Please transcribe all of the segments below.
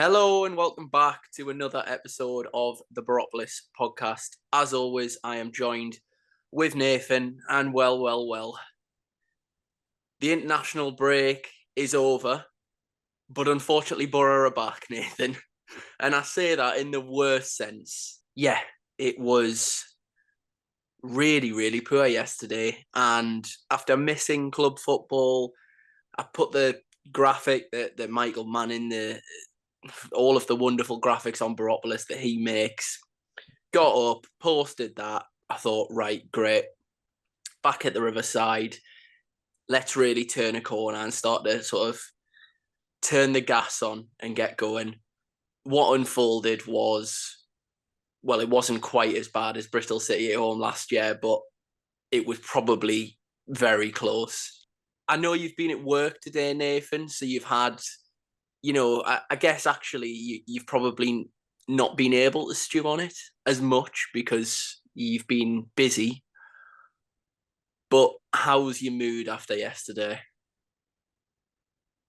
Hello and welcome back to another episode of the Boropolis podcast. As always, I am joined with Nathan, and well. The international break is over, but unfortunately Borough are back, Nathan. And I say that in the worst sense. Yeah, it was really poor yesterday. And after missing club football, I put the graphic that Michael Manning, all of the wonderful graphics on Boropolis that he makes, got up, posted that. I thought, right, great. Back at the Riverside, let's really turn a corner and start to sort of turn the gas on and get going. What unfolded was, well, it wasn't quite as bad as Bristol City at home last year, but it was probably very close. I know you've been at work today, Nathan, so you've had, I guess actually you've probably not been able to stew on it as much because you've been busy. But how's your mood after yesterday?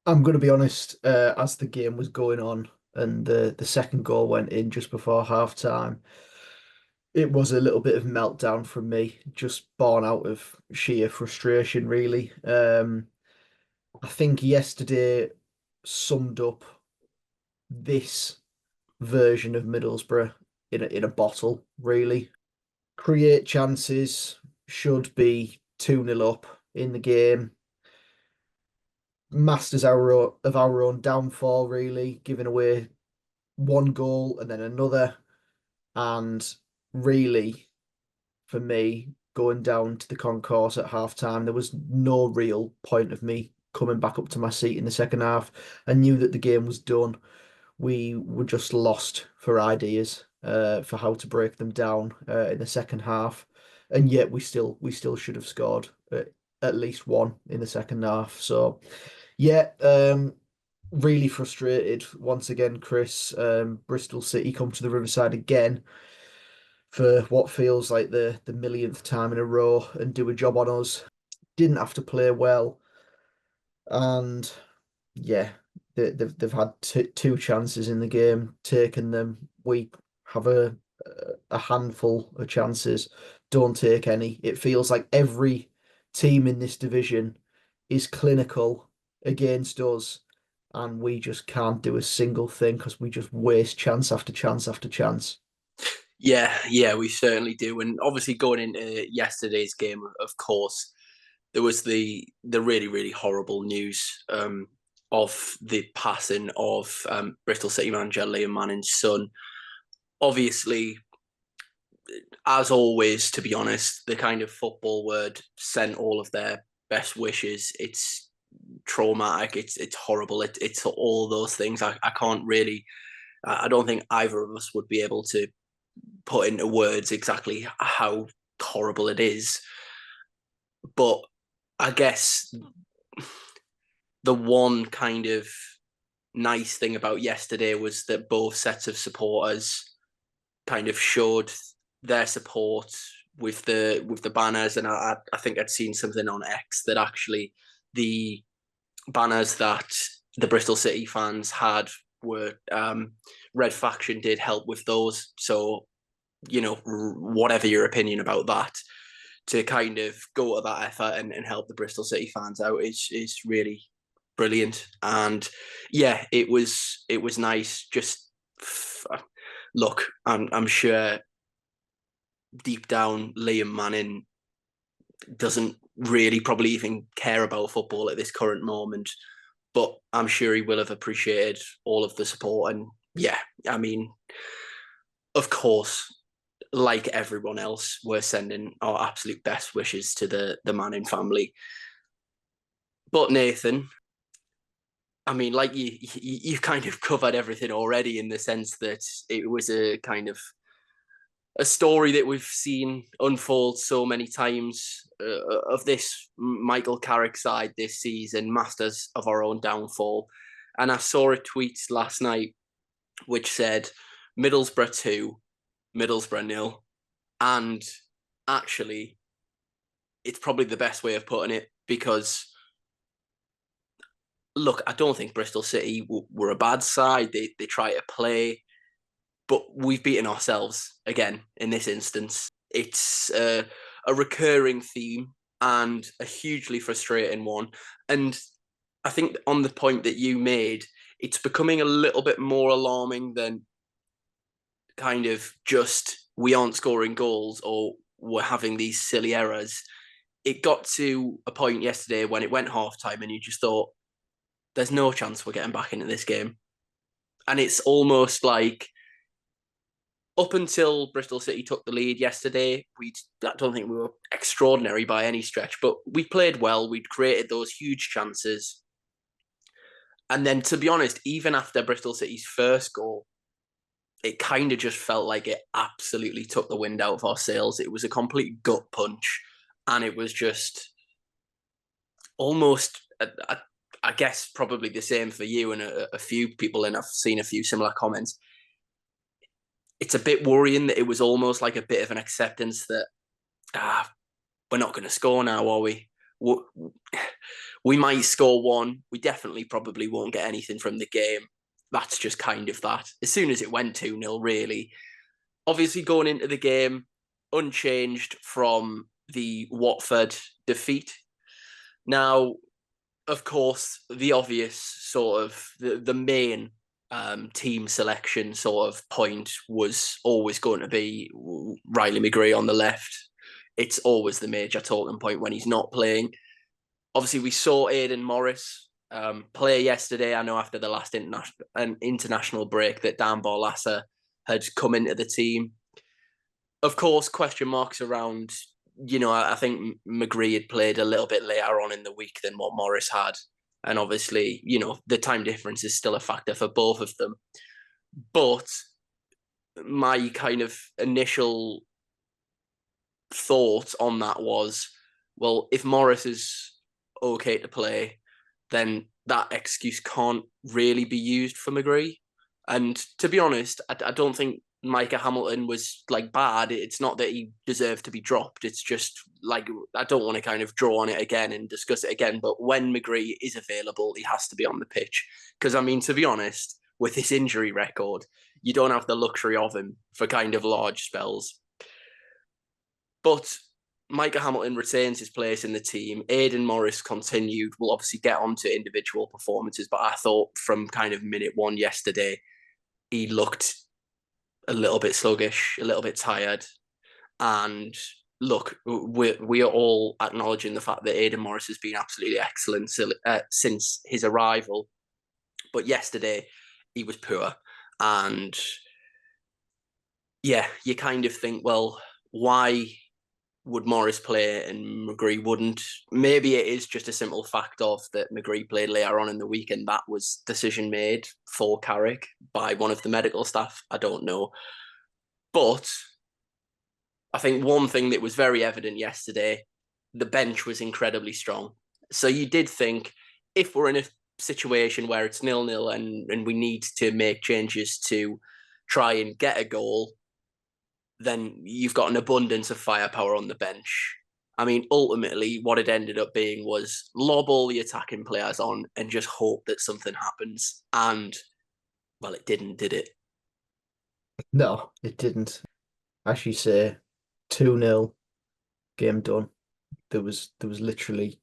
I'm going to be honest, as the game was going on and the second goal went in just before half time, it was a little bit of meltdown from me, just born out of sheer frustration, really. I think yesterday summed up this version of Middlesbrough in a bottle, really. Create chances, should be 2-0 up in the game. Masters of our own downfall, really, giving away one goal and then another. And really, for me, going down to the concourse at half time, there was no real point of me coming back up to my seat in the second half. I knew that the game was done. We were just lost for ideas for how to break them down in the second half. And yet we still should have scored at least one in the second half. So yeah, really frustrated once again, Chris. Bristol City come to the Riverside again for what feels like the millionth time in a row and do a job on us. Didn't have to play well, and yeah, they've had two chances in the game, taken them. We have a handful of chances, don't take any. It feels like every team in this division is clinical against us, and we just can't do a single thing because we just waste chance after chance after chance. Yeah, we certainly do. And obviously, going into yesterday's game, of course, there was the really horrible news of the passing of Bristol City manager Liam Manning's son. Obviously, as always, to be honest, the kind of football word sent all of their best wishes. It's traumatic. It's horrible. It's all those things. I can't really. I don't think either of us would be able to put into words exactly how horrible it is. But I guess the one kind of nice thing about yesterday was that both sets of supporters kind of showed their support with the banners, and I think I'd seen something on X that actually the banners that the Bristol City fans had were Red Faction did help with those. So whatever your opinion about that, to kind of go to that effort and help the Bristol City fans out is really brilliant. And yeah, it was nice. Just look, I'm sure deep down Liam Manning doesn't really probably even care about football at this current moment, but I'm sure he will have appreciated all of the support. And yeah, I mean, of course, like everyone else, we're sending our absolute best wishes to the Manning family. But Nathan, I mean, like you kind of covered everything already in the sense that it was a kind of a story that we've seen unfold so many times of this Michael Carrick side this season, masters of our own downfall. And I saw a tweet last night which said Middlesbrough 2, Middlesbrough nil. And actually, it's probably the best way of putting it because look, I don't think Bristol City were a bad side. They try to play, but we've beaten ourselves again in this instance. It's a recurring theme and a hugely frustrating one. And I think on the point that you made, it's becoming a little bit more alarming than kind of just we aren't scoring goals or we're having these silly errors. It got to a point yesterday when it went half time and you just thought, there's no chance we're getting back into this game. And it's almost like up until Bristol City took the lead yesterday, I don't think we were extraordinary by any stretch, but we played well. We'd created those huge chances. And then, to be honest, even after Bristol City's first goal, it kind of just felt like it absolutely took the wind out of our sails. It was a complete gut punch. And it was just almost, I guess, probably the same for you and a few people, and I've seen a few similar comments. It's a bit worrying that it was almost like a bit of an acceptance that we're not going to score now, are we? We might score one. We definitely probably won't get anything from the game. That's just kind of that. As soon as it went 2-0, really. Obviously, going into the game, unchanged from the Watford defeat. Now, of course, the obvious sort of the main team selection sort of point was always going to be Riley McGree on the left. It's always the major talking point when he's not playing. Obviously, we saw Aidan Morris play yesterday. I know after the last international break that Dan Barlaser had come into the team. Of course, question marks around, I think McGree had played a little bit later on in the week than what Morris had. And obviously, the time difference is still a factor for both of them. But my kind of initial thought on that was, well, if Morris is okay to play, then that excuse can't really be used for McGree. And to be honest, I don't think Micah Hamilton was like bad. It's not that he deserved to be dropped. It's just like, I don't want to kind of draw on it again and discuss it again. But when McGree is available, he has to be on the pitch. Because, I mean, to be honest, with his injury record, you don't have the luxury of him for kind of large spells. But Micah Hamilton retains his place in the team. Aidan Morris continued. We'll obviously get on to individual performances, but I thought from kind of minute one yesterday, he looked a little bit sluggish, a little bit tired. And look, we are all acknowledging the fact that Aidan Morris has been absolutely excellent since his arrival. But yesterday, he was poor. And yeah, you kind of think, well, why would Morris play and McGree wouldn't? Maybe it is just a simple fact of that McGree played later on in the week and that was decision made for Carrick by one of the medical staff. I don't know. But I think one thing that was very evident yesterday, the bench was incredibly strong. So you did think if we're in a situation where it's 0-0 and we need to make changes to try and get a goal, then you've got an abundance of firepower on the bench. I mean, ultimately, what it ended up being was lob all the attacking players on and just hope that something happens. And, well, it didn't, did it? No, it didn't. As you say, 2-0, game done. There was literally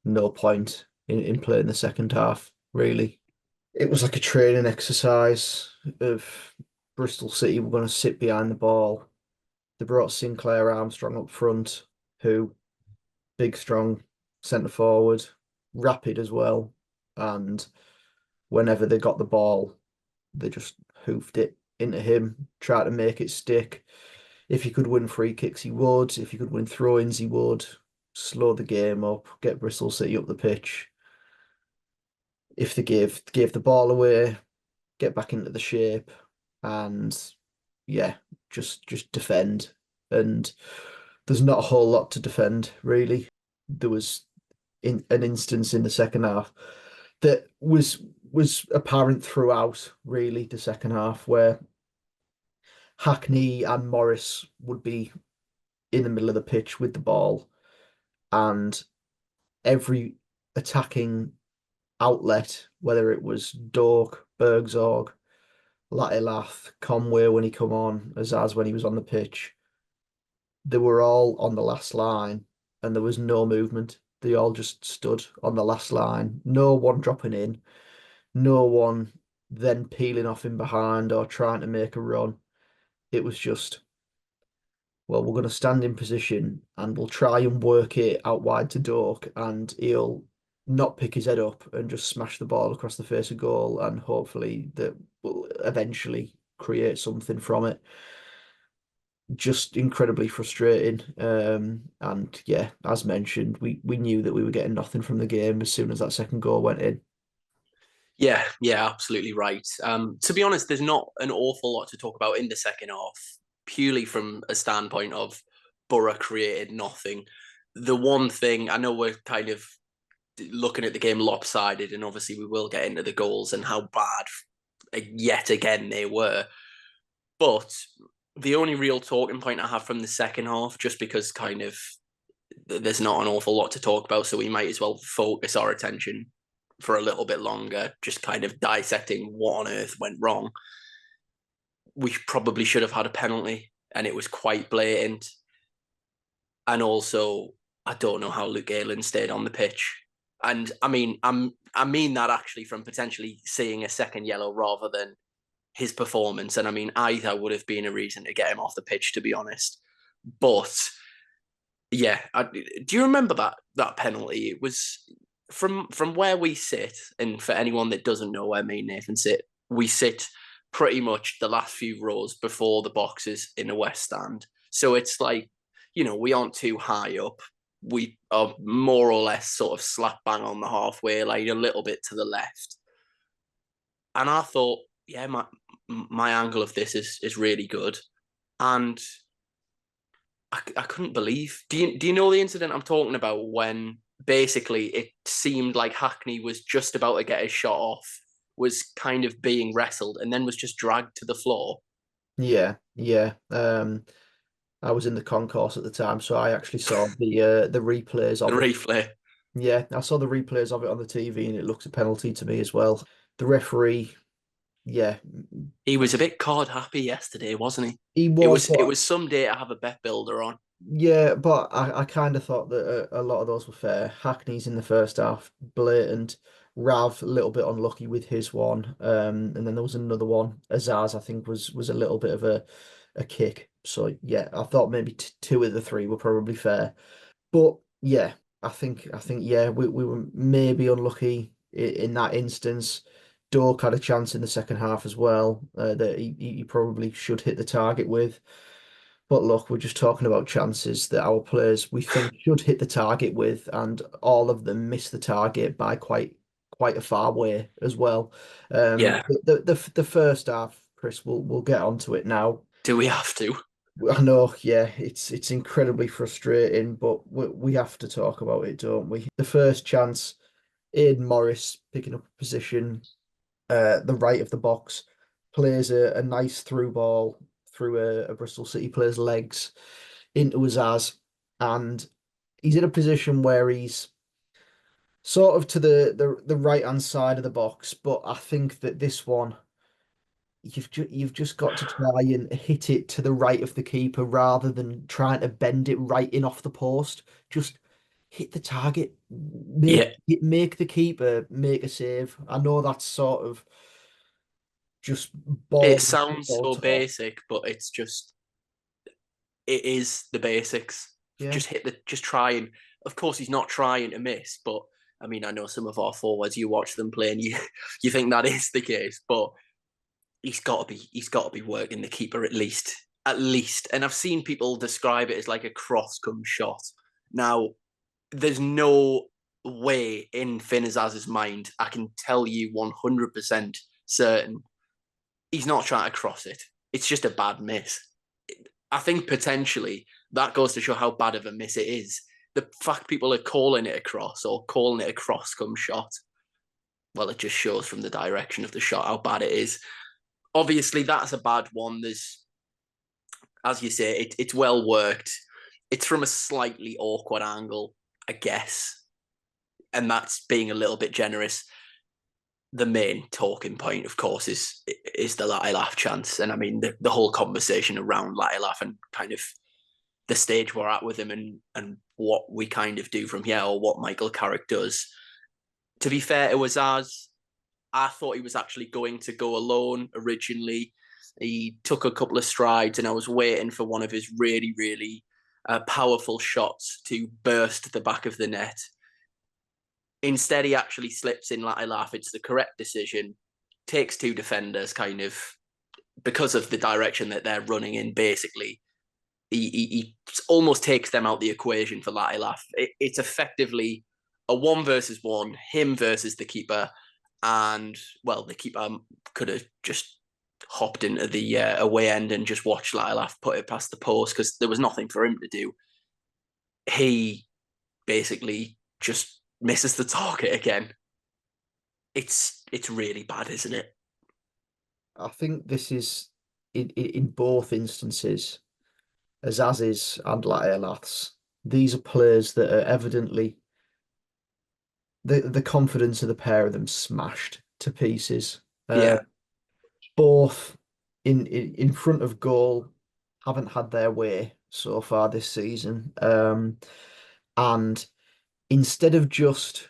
no point in playing the second half, really. It was like a training exercise of Bristol City were going to sit behind the ball. They brought Sinclair Armstrong up front, who big, strong centre forward, rapid as well. And whenever they got the ball, they just hoofed it into him, tried to make it stick. If he could win free kicks, he would. If he could win throw-ins, he would. Slow the game up, get Bristol City up the pitch. If they gave the ball away, get back into the shape, and yeah, just defend. And there's not a whole lot to defend, really. There was an instance in the second half that was apparent throughout, really, the second half, where Hackney and Morris would be in the middle of the pitch with the ball, and every attacking outlet, whether it was Dork, Bergzorg, Latilath, Conway when he come on, Azaz when he was on the pitch, they were all on the last line and there was no movement. They all just stood on the last line. No one dropping in, no one then peeling off in behind or trying to make a run. It was just, well, we're going to stand in position and we'll try and work it out wide to Dork and he'll not pick his head up and just smash the ball across the face of goal and hopefully that will eventually create something from it. Just incredibly frustrating. And yeah, as mentioned, we knew that we were getting nothing from the game as soon as that second goal went in. Yeah, yeah, absolutely right. To be honest, there's not an awful lot to talk about in the second half, purely from a standpoint of Borough created nothing. The one thing I know we're kind of looking at the game lopsided, and obviously we will get into the goals and how bad yet again they were. But the only real talking point I have from the second half, just because kind of there's not an awful lot to talk about, so we might as well focus our attention for a little bit longer, just kind of dissecting what on earth went wrong. We probably should have had a penalty, and it was quite blatant. And also, I don't know how Luke Ayling stayed on the pitch. And I mean that actually from potentially seeing a second yellow rather than his performance. And I mean, either would have been a reason to get him off the pitch, to be honest. But yeah, do you remember that penalty? It was from where we sit, and for anyone that doesn't know where me and Nathan sit, we sit pretty much the last few rows before the boxes in the west stand. So it's like, we aren't too high up. We are more or less sort of slap bang on the halfway, like a little bit to the left. And I thought, yeah, my angle of this is really good. And I couldn't believe. Do you know the incident I'm talking about when basically it seemed like Hackney was just about to get his shot off, was kind of being wrestled, and then was just dragged to the floor? Yeah, yeah. I was in the concourse at the time, so I actually saw the replays The of it. replay. Yeah, I saw the replays of it on the TV, and it looks a penalty to me as well. The referee, yeah, He was a bit card happy yesterday, wasn't he? he It was, was it but was some day to have a bet builder on. yeah, but I kind of thought that a lot of those were fair. Hackney's in the first half, blatant. Rav, a little bit unlucky with his one. And then there was another one. Azaz, I think, was a little bit of a kick. So yeah, I thought maybe t two of the three were probably fair. But yeah, I think yeah, we were maybe unlucky in that instance. Dork had a chance in the second half as well, that he probably should hit the target with. But look, we're just talking about chances that our players we think should hit the target with, and all of them miss the target by quite a far way as well. Yeah. The first half, Chris, we'll get onto it now. Do we have to? I know, yeah, it's incredibly frustrating, but we have to talk about it, don't we? The first chance, Aidan Morris picking up a position, the right of the box, plays a nice through ball through a Bristol City player's legs into Azaz, and he's in a position where he's sort of to the right hand side of the box, but I think that this one you've just got to try and hit it to the right of the keeper rather than trying to bend it right in off the post. Just hit the target, Yeah. make the keeper make a save. I know that's sort of just It boring sounds football so talk. basic, but it is the basics. Yeah, Just try and of course he's not trying to miss, but I mean I know some of our forwards, you watch them play and you you think that is the case, but he's got to be working the keeper at least. At least. And I've seen people describe it as like a cross come shot. Now, there's no way in Finn Azaz's mind, I can tell you 100% certain, he's not trying to cross it. It's just a bad miss. I think potentially that goes to show how bad of a miss it is. The fact people are calling it a cross or calling it a cross come shot, well, it just shows from the direction of the shot how bad it is. Obviously, that's a bad one. There's, as you say, it's well worked. It's from a slightly awkward angle, I guess, and that's being a little bit generous. the main talking point, of course, is the Latilaf chance, and I mean the whole conversation around Latilaf and kind of the stage we're at with him, and what we kind of do from here, or what Michael Carrick does. To be fair, it was as I thought he was actually going to go alone originally. He took a couple of strides, and I was waiting for one of his really, really powerful shots to burst the back of the net. Instead, he actually slips in Latilaf. It's the correct decision. Takes two defenders, kind of because of the direction that they're running in. Basically, he almost takes them out the equation for Latilaf. It's effectively a 1 versus 1, him versus the keeper, and well, the keeper could have just hopped into the away end and just watched Latilaf put it past the post because there was nothing for him to do. He basically just misses the target again. It's really bad, isn't it? I think this is in both instances, Azaz's and Latilaf's. These are players that are evidently the confidence of the pair of them smashed to pieces. Yeah, Both in front of goal haven't had their way so far this season. And instead of just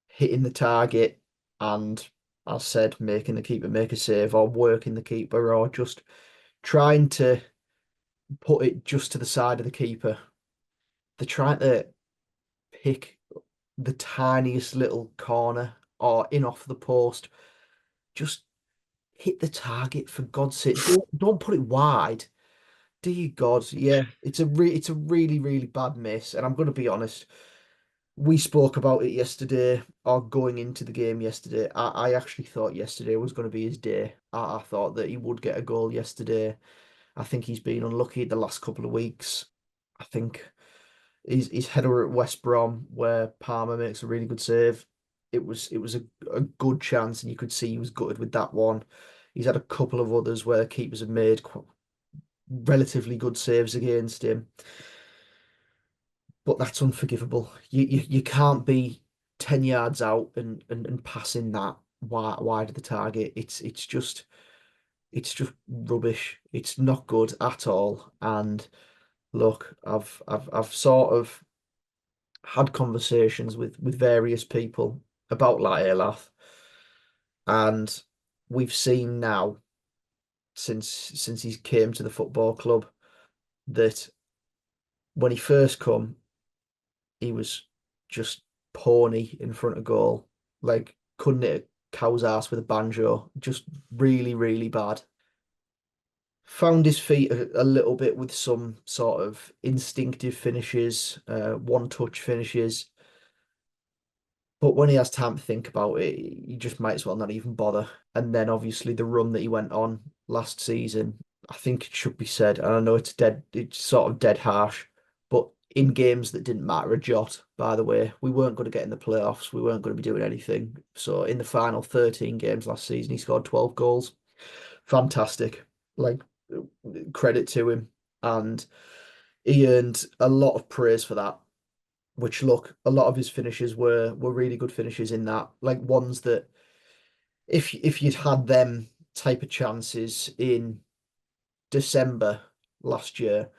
hitting the target and, as said, making the keeper make a save or working the keeper or just trying to put it just to the side of the keeper, they're trying to pick the tiniest little corner or in off the post. Just hit the target for God's sake. Don't put it wide. Dear God, yeah, it's a really really bad miss. And I'm going to be honest, we spoke about it yesterday or going into the game yesterday. I actually thought yesterday was going to be his day. I thought that he would get a goal yesterday. I think he's been unlucky the last couple of weeks. I think his header at West Brom where Palmer makes a really good save. It was a good chance, and you could see he was gutted with that one. He's had a couple of others where keepers have made relatively good saves against him, but that's unforgivable. You can't be 10 yards out and passing that wide of the target. It's just rubbish. It's not good at all. And look, I've sort of had conversations with various people about Laelaf, and we've seen now since he came to the football club that when he first come, he was just pawny in front of goal, like couldn't hit a cow's ass with a banjo, just really, really bad. Found his feet a little bit with some sort of instinctive finishes, one-touch finishes. But when he has time to think about it, you just might as well not even bother. And then obviously the run that he went on last season, I think it should be said, and I know it's sort of dead harsh, but in games that didn't matter a jot, by the way, we weren't going to get in the playoffs, we weren't going to be doing anything. So in the final 13 games last season, he scored 12 goals. Fantastic. Like, credit to him. And he earned a lot of praise for that, which look, a lot of his finishes were really good finishes in that, like ones that if you'd had them type of chances in December last year,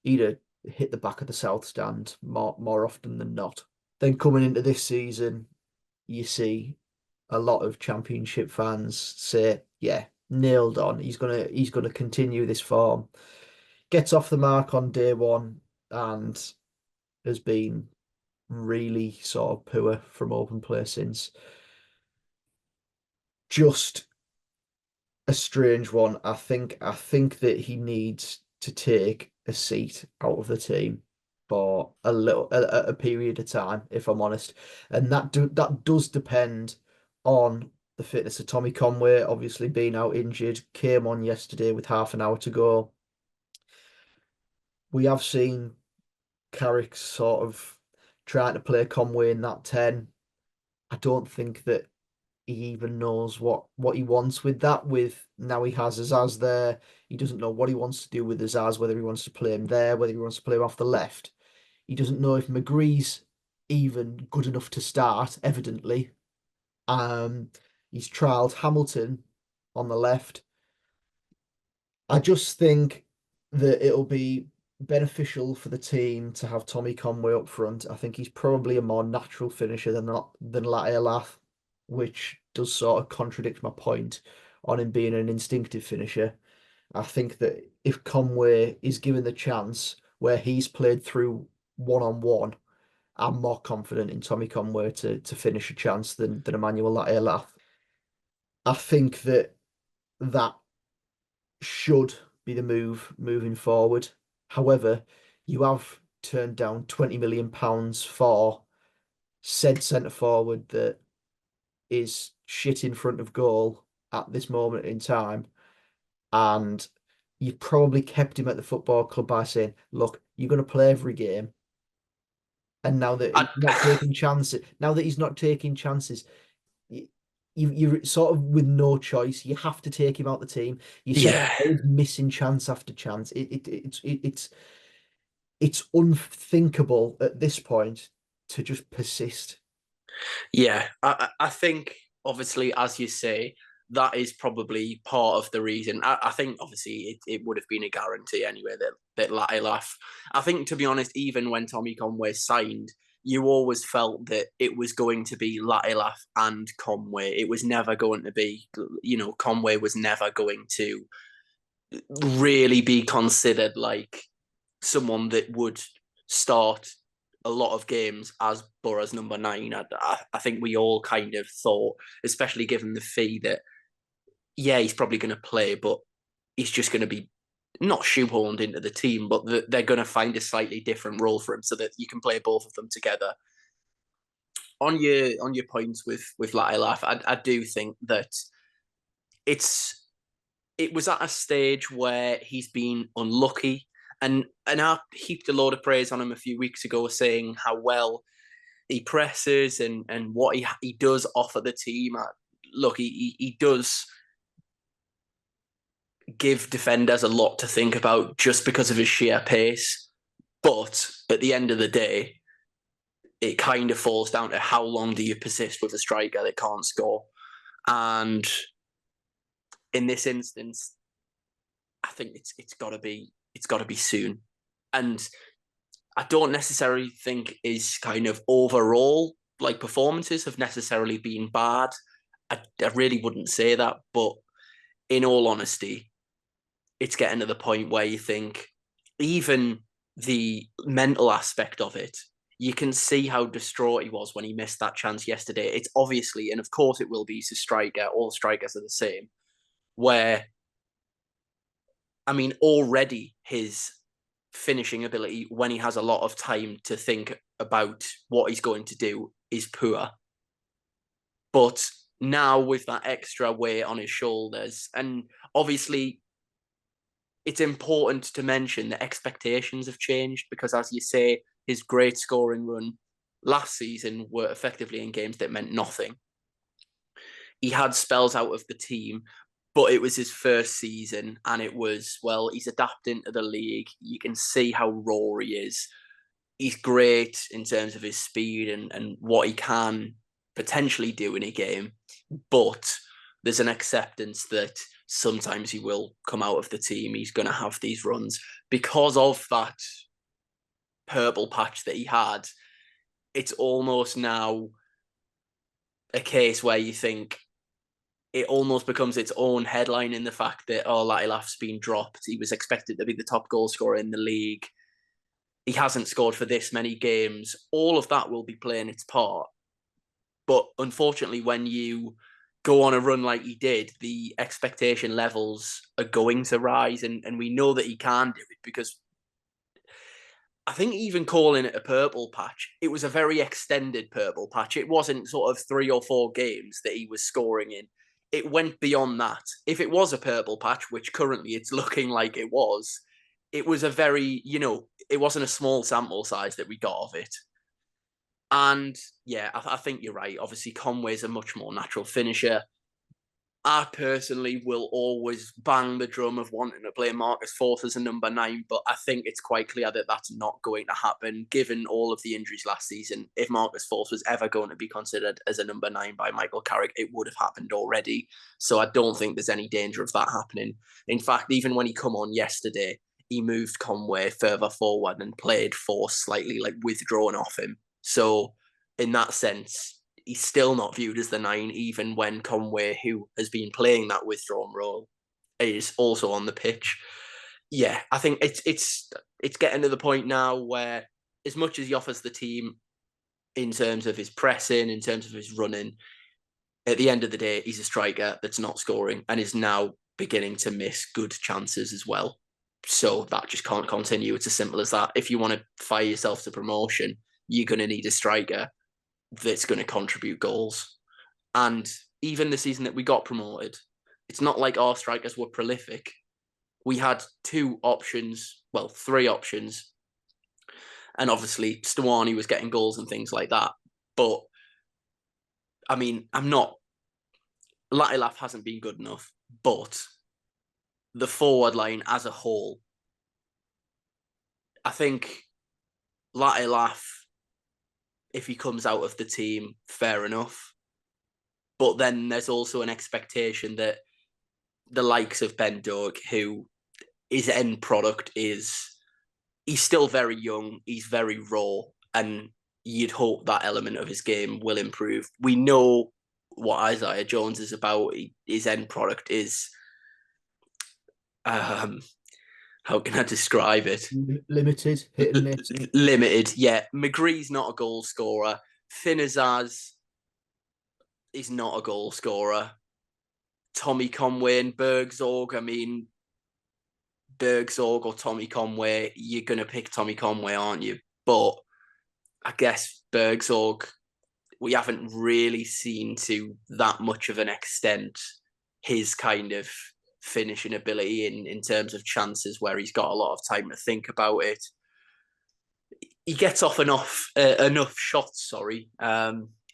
he'd have hit the back of the south stand more often than not. Then coming into this season, you see a lot of championship fans say, yeah, nailed on. He's gonna continue this form. Gets off the mark on day one and has been really sort of poor from open play since. Just a strange one. I think that he needs to take a seat out of the team for a period of time, if I'm honest. And that does depend on the fitness of Tommy Conway, obviously being out injured, came on yesterday with half an hour to go. We have seen Carrick sort of trying to play Conway in that 10. I don't think that he even knows what he wants with that. With now he has Azaz there, he doesn't know what he wants to do with Azaz, whether he wants to play him there, whether he wants to play him off the left. He doesn't know if McGree's even good enough to start, evidently. Um, He's trialled Hamilton on the left. I just think that it'll be beneficial for the team to have Tommy Conway up front. I think he's probably a more natural finisher than Lath, which does sort of contradict my point on him being an instinctive finisher. I think that if Conway is given the chance where he's played through one-on-one, I'm more confident in Tommy Conway to finish a chance than Emmanuel Lath. I think that should be the move moving forward. However, you have turned down £20 million for said centre forward that is shit in front of goal at this moment in time. And you probably kept him at the football club by saying, look, you're going to play every game. And I, now that he's not taking chances, you're sort of with no choice. You have to take him out the team. You sort of yeah, always missing chance after chance. It's unthinkable at this point to just persist. yeah. I think obviously, as you say, that is probably part of the reason. I think obviously it would have been a guarantee anyway that Latilaf. I think to be honest, even when Tommy Conway signed, you always felt that it was going to be Latilaf and Conway. It was never going to be, Conway was never going to really be considered like someone that would start a lot of games as Borough's number 9. I think we all kind of thought, especially given the fee, that yeah, he's probably going to play, but he's just going to be not shoehorned into the team, but they're going to find a slightly different role for him so that you can play both of them together. On your points with Latilaf, I do think that it's it was at a stage where he's been unlucky, and I heaped a load of praise on him a few weeks ago, saying how well he presses and what he does offer the team. Look, he does give defenders a lot to think about just because of his sheer pace. But at the end of the day, it kind of falls down to how long do you persist with a striker that can't score. And in this instance, I think it's got to be soon. And I don't necessarily think his kind of overall like performances have necessarily been bad. I really wouldn't say that, but in all honesty, it's getting to the point where you think even the mental aspect of it, you can see how distraught he was when he missed that chance yesterday. It's obviously, and of course it will be, he's a striker. All strikers are the same. Where, I mean, already his finishing ability when he has a lot of time to think about what he's going to do is poor. But now with that extra weight on his shoulders, and obviously it's important to mention that expectations have changed because, as you say, his great scoring run last season were effectively in games that meant nothing. He had spells out of the team, but it was his first season and it was, well, he's adapting to the league. You can see how raw he is. He's great in terms of his speed and what he can potentially do in a game, but there's an acceptance that sometimes he will come out of the team. He's going to have these runs because of that purple patch that he had. It's almost now a case where you think it almost becomes its own headline in the fact that, oh, Latilaf's been dropped. He was expected to be the top goal scorer in the league. He hasn't scored for this many games. All of that will be playing its part. But unfortunately, when you go on a run like he did, the expectation levels are going to rise. And we know that he can do it because I think even calling it a purple patch, it was a very extended purple patch. It wasn't sort of 3 or 4 games that he was scoring in. It went beyond that. If it was a purple patch, which currently it's looking like it was a very, it wasn't a small sample size that we got of it. And yeah, I think you're right. Obviously, Conway's a much more natural finisher. I personally will always bang the drum of wanting to play Marcus Forth as a number 9, but I think it's quite clear that that's not going to happen, given all of the injuries last season. If Marcus Forth was ever going to be considered as a number 9 by Michael Carrick, it would have happened already. So I don't think there's any danger of that happening. In fact, even when he come on yesterday, he moved Conway further forward and played Forth slightly like withdrawn off him. So in that sense, he's still not viewed as the 9, even when Conway, who has been playing that withdrawn role, is also on the pitch. Yeah, I think it's getting to the point now where, as much as he offers the team in terms of his pressing, in terms of his running, at the end of the day, he's a striker that's not scoring and is now beginning to miss good chances as well. So that just can't continue. It's as simple as that. If you want to fire yourself to promotion, you're going to need a striker that's going to contribute goals. And even the season that we got promoted, it's not like our strikers were prolific. We had 2 options, well, 3 options. And obviously, Stuani was getting goals and things like that. But, I mean, Latilaf hasn't been good enough. But the forward line as a whole, I think Latilaf, if he comes out of the team, fair enough. But then there's also an expectation that the likes of Ben Doak, who his end product is, he's still very young, he's very raw, and you'd hope that element of his game will improve. We know what Isaiah Jones is about. His end product is, how can I describe it? Limited, hit and miss. Limited, yeah. McGree's not a goal scorer. Finazaz is not a goal scorer. Tommy Conway and Bergzorg, I mean, Bergzorg or Tommy Conway, you're going to pick Tommy Conway, aren't you? But I guess Bergzorg, we haven't really seen to that much of an extent his kind of finishing ability in terms of chances where he's got a lot of time to think about it. He gets off enough shots, sorry.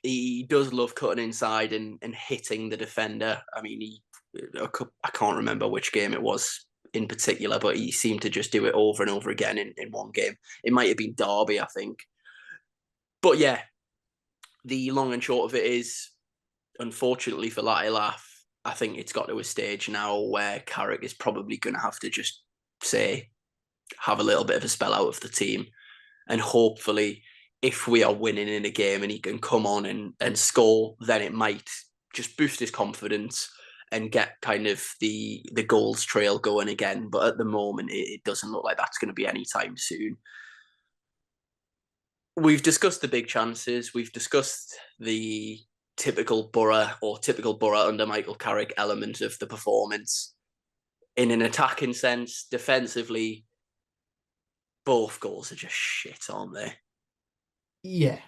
He does love cutting inside and hitting the defender. I mean, I can't remember which game it was in particular, but he seemed to just do it over and over again in one game. It might have been Derby, I think. But yeah, the long and short of it is, unfortunately for Latilaf, I think it's got to a stage now where Carrick is probably going to have to just say, have a little bit of a spell out of the team. And hopefully, if we are winning in a game and he can come on and score, then it might just boost his confidence and get kind of the goals trail going again. But at the moment, it doesn't look like that's going to be anytime soon. We've discussed the big chances. We've discussed the typical Borough under Michael Carrick element of the performance. In an attacking sense, defensively, both goals are just shit, aren't they? Yeah.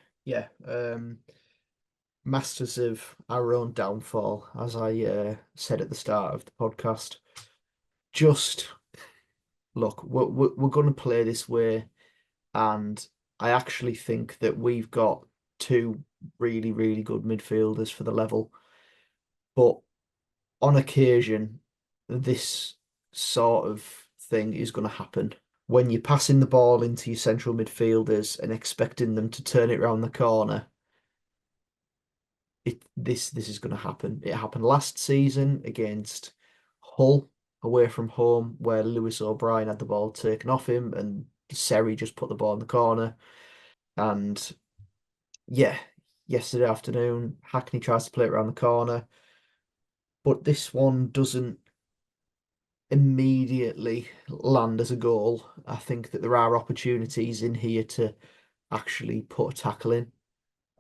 Masters of our own downfall, as I said at the start of the podcast. Just look, we're going to play this way, and I actually think that we've got 2 really, really good midfielders for the level. But on occasion, this sort of thing is going to happen. When you're passing the ball into your central midfielders and expecting them to turn it around the corner, this is going to happen. It happened last season against Hull away from home, where Lewis O'Brien had the ball taken off him and Seri just put the ball in the corner. And yeah, yesterday afternoon, Hackney tries to play it around the corner, but this one doesn't immediately land as a goal. I think that there are opportunities in here to actually put a tackle in.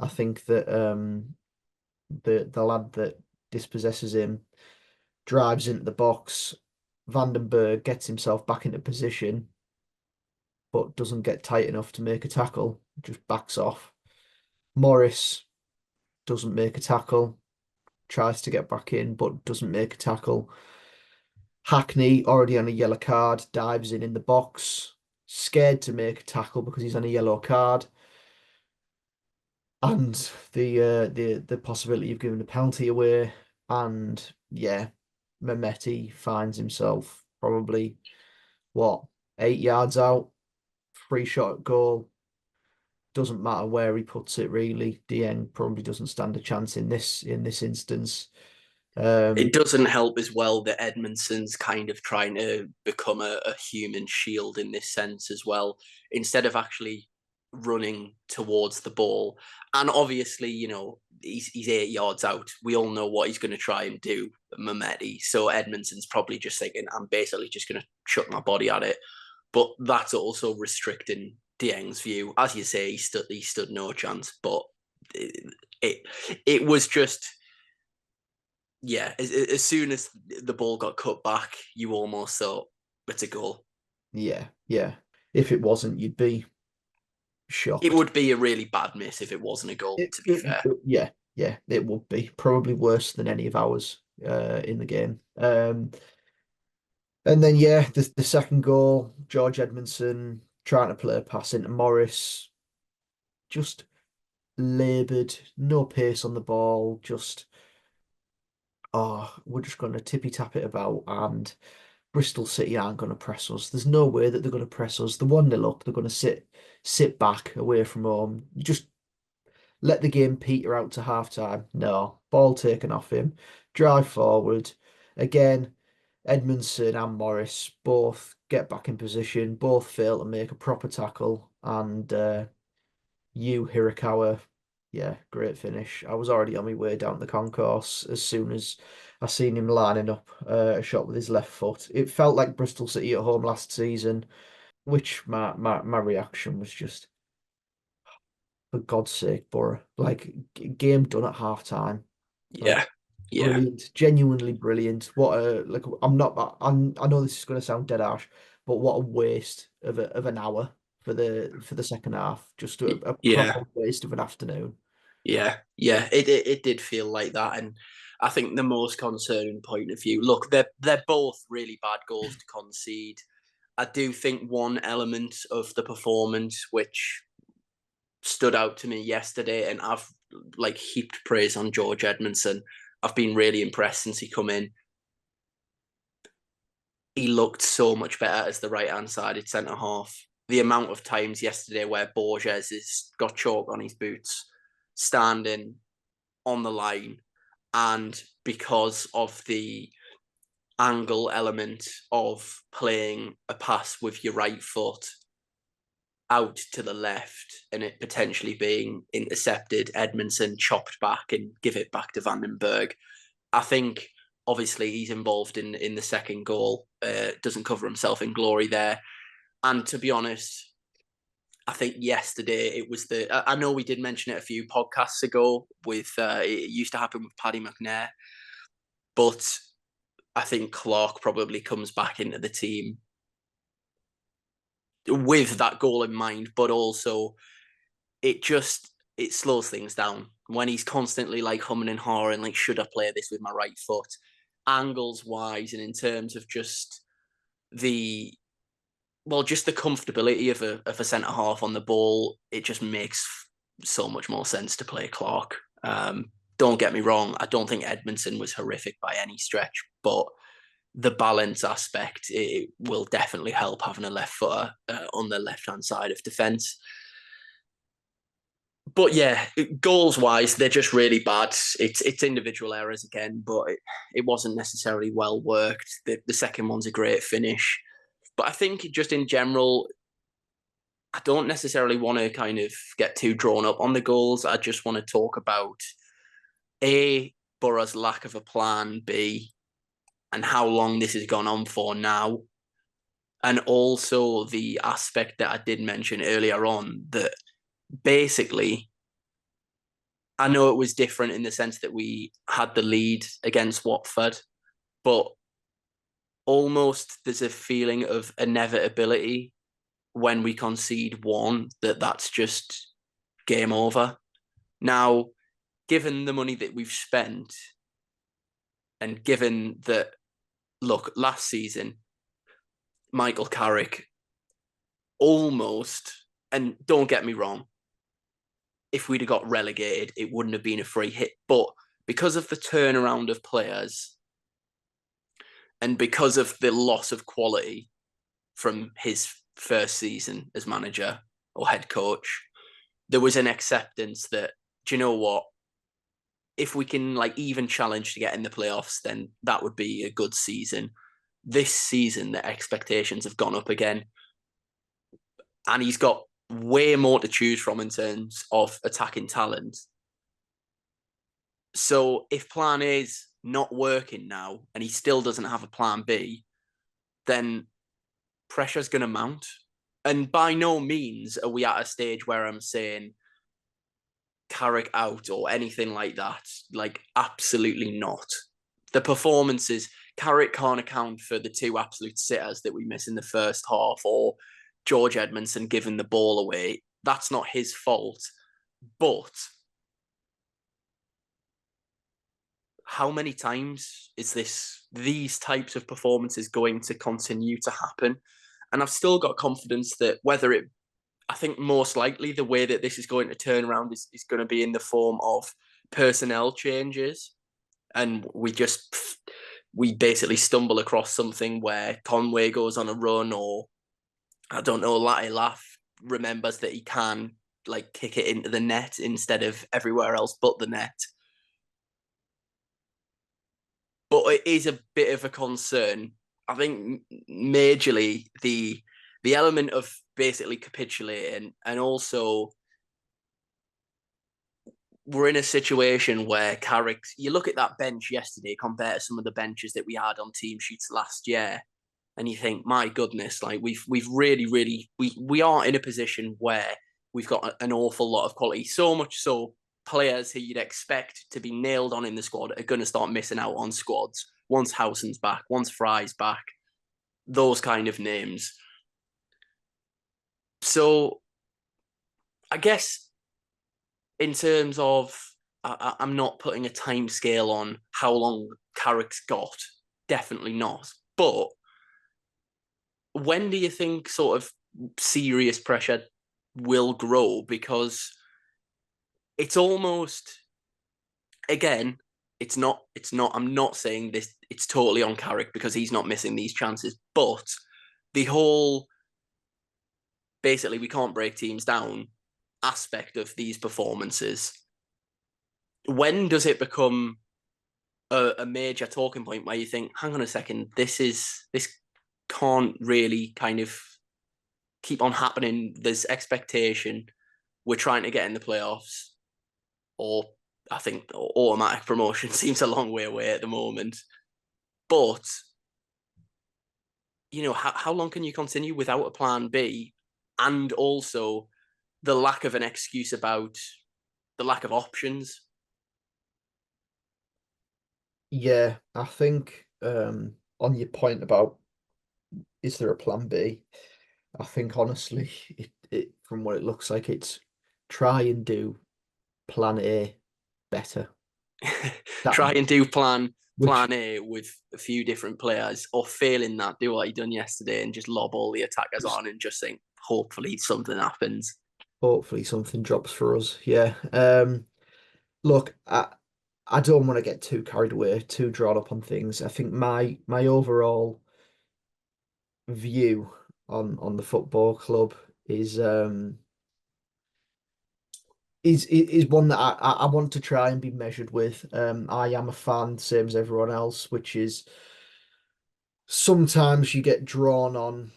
I think that the lad that dispossesses him drives into the box. Vandenberg gets himself back into position, but doesn't get tight enough to make a tackle, just backs off. Morris doesn't make a tackle, tries to get back in, but doesn't make a tackle. Hackney, already on a yellow card, dives in the box, scared to make a tackle because he's on a yellow card. And the possibility of giving a penalty away, And yeah, Mehmeti finds himself probably what 8 yards out, free shot goal. Doesn't matter where he puts it really. Dieng probably doesn't stand a chance in this instance. It Um, doesn't help as well that Edmondson's kind of trying to become a human shield in this sense as well, instead of actually running towards the ball. And obviously, he's 8 yards out. We all know what he's going to try and do, Mehmeti. So Edmondson's probably just thinking, I'm basically just going to chuck my body at it. But that's also restricting Dieng's view. As you say, he stood no chance. But it, it was just, yeah, as soon as the ball got cut back, you almost thought it's a goal. yeah, yeah. If it wasn't, you'd be It shocked. would be a really bad miss if it wasn't a goal, to be fair. Yeah, yeah, it would be probably worse than any of ours in the game. And then yeah, the second goal, George Edmondson trying to play a pass into Morris, just laboured, no pace on the ball, just we're just going to tippy tap it about, and Bristol City aren't going to press us. There's no way that they're going to press us. The 1-0 up, they're going to sit back away from home. Just let the game peter out to half time. No, ball taken off him, drive forward. Again, Edmondson and Morris both get back in position, both fail to make a proper tackle, and Hirakawa, yeah, great finish. I was already on my way down the concourse as soon as I seen him lining up a shot with his left foot. It felt like Bristol City at home last season, which my reaction was just, for God's sake, Borough. Like, game done at half time. Like, Yeah, yeah, brilliant, genuinely brilliant. What a, like, I know this is going to sound dead harsh, but what a waste of an hour for the second half. Just a yeah, proper waste of an afternoon. yeah. It did feel like that, and I think the most concerning point of view. Look, they're both really bad goals to concede. I do think one element of the performance which stood out to me yesterday, and I've like heaped praise on George Edmondson. I've been really impressed since he come in. He looked so much better as the right hand sided centre half. The amount of times yesterday where Borges has got chalk on his boots, standing on the line, and because of the angle element of playing a pass with your right foot out to the left and it potentially being intercepted, Edmondson chopped back and give it back to Vandenberg. I think obviously he's involved in the second goal, doesn't cover himself in glory there. And to be honest, I think yesterday it was I know we did mention it a few podcasts ago with, it used to happen with Paddy McNair, but I think Clark probably comes back into the team with that goal in mind, but also it slows things down when he's constantly like humming and hawing, like, should I play this with my right foot? Angles wise, and in terms of just the just the comfortability of a centre half on the ball, it just makes so much more sense to play Clark. Don't get me wrong, I don't think Edmondson was horrific by any stretch, but the balance aspect, it will definitely help having a left footer on the left hand side of defence. But yeah, goals wise, they're just really bad. It's individual errors again, but it wasn't necessarily well worked. The second one's a great finish. But I think just in general, I don't necessarily want to kind of get too drawn up on the goals. I just want to talk about A, Borough's lack of a plan, B, and how long this has gone on for now. And also the aspect that I did mention earlier on that basically I know it was different in the sense that we had the lead against Watford, but almost there's a feeling of inevitability when we concede one that's just game over. Now, given the money that we've spent, and given that, look, last season, Michael Carrick almost, and don't get me wrong, if we'd have got relegated, it wouldn't have been a free hit. But because of the turnaround of players and because of the loss of quality from his first season as manager or head coach, there was an acceptance that, do you know what? If we can like even challenge to get in the playoffs, then that would be a good season. This season, the expectations have gone up again, and he's got way more to choose from in terms of attacking talent. So if plan A is not working now and he still doesn't have a plan B, then pressure's going to mount. And by no means are we at a stage where I'm saying Carrick out or anything like that. Like, absolutely not. The performances, Carrick can't account for the two absolute sitters that we miss in the first half or George Edmondson giving the ball away. That's not his fault. But how many times is these types of performances going to continue to happen? And I've still got confidence that I think most likely the way that this is going to turn around is going to be in the form of personnel changes. And we basically stumble across something where Conway goes on a run, or I don't know, Latte Laugh remembers that he can like kick it into the net instead of everywhere else but the net. But it is a bit of a concern. I think majorly the element of basically capitulating, and also we're in a situation where Carrick, you look at that bench yesterday compared to some of the benches that we had on team sheets last year, and you think, my goodness, like we've really we are in a position where we've got an awful lot of quality, so much so players who you'd expect to be nailed on in the squad are going to start missing out on squads once Howson's back, once Fry's back, those kind of names. So I guess in terms of, I'm not putting a time scale on how long Carrick's got, definitely not. But when do you think sort of serious pressure will grow? Because it's almost, again, I'm not saying this, it's totally on Carrick because he's not missing these chances, but the whole, basically, we can't break teams down aspect of these performances, when does it become a major talking point where you think, hang on a second, this can't really kind of keep on happening? There's expectation, we're trying to get in the playoffs, or I think automatic promotion seems a long way away at the moment. But you know, how long can you continue without a plan B, and also the lack of an excuse about the lack of options? Yeah, I think on your point about is there a plan B? I think honestly, it from what it looks like, it's try and do plan A better. That Try and do which plan A with a few different players, or failing that, do what he done yesterday and just lob all the attackers on and just think, hopefully something happens. hopefully something drops for us. Yeah. Look, I don't want to get too carried away, too drawn up on things. I think my overall view on the football club is is one that I want to try and be measured with. I am a fan, same as everyone else, which is sometimes you get drawn on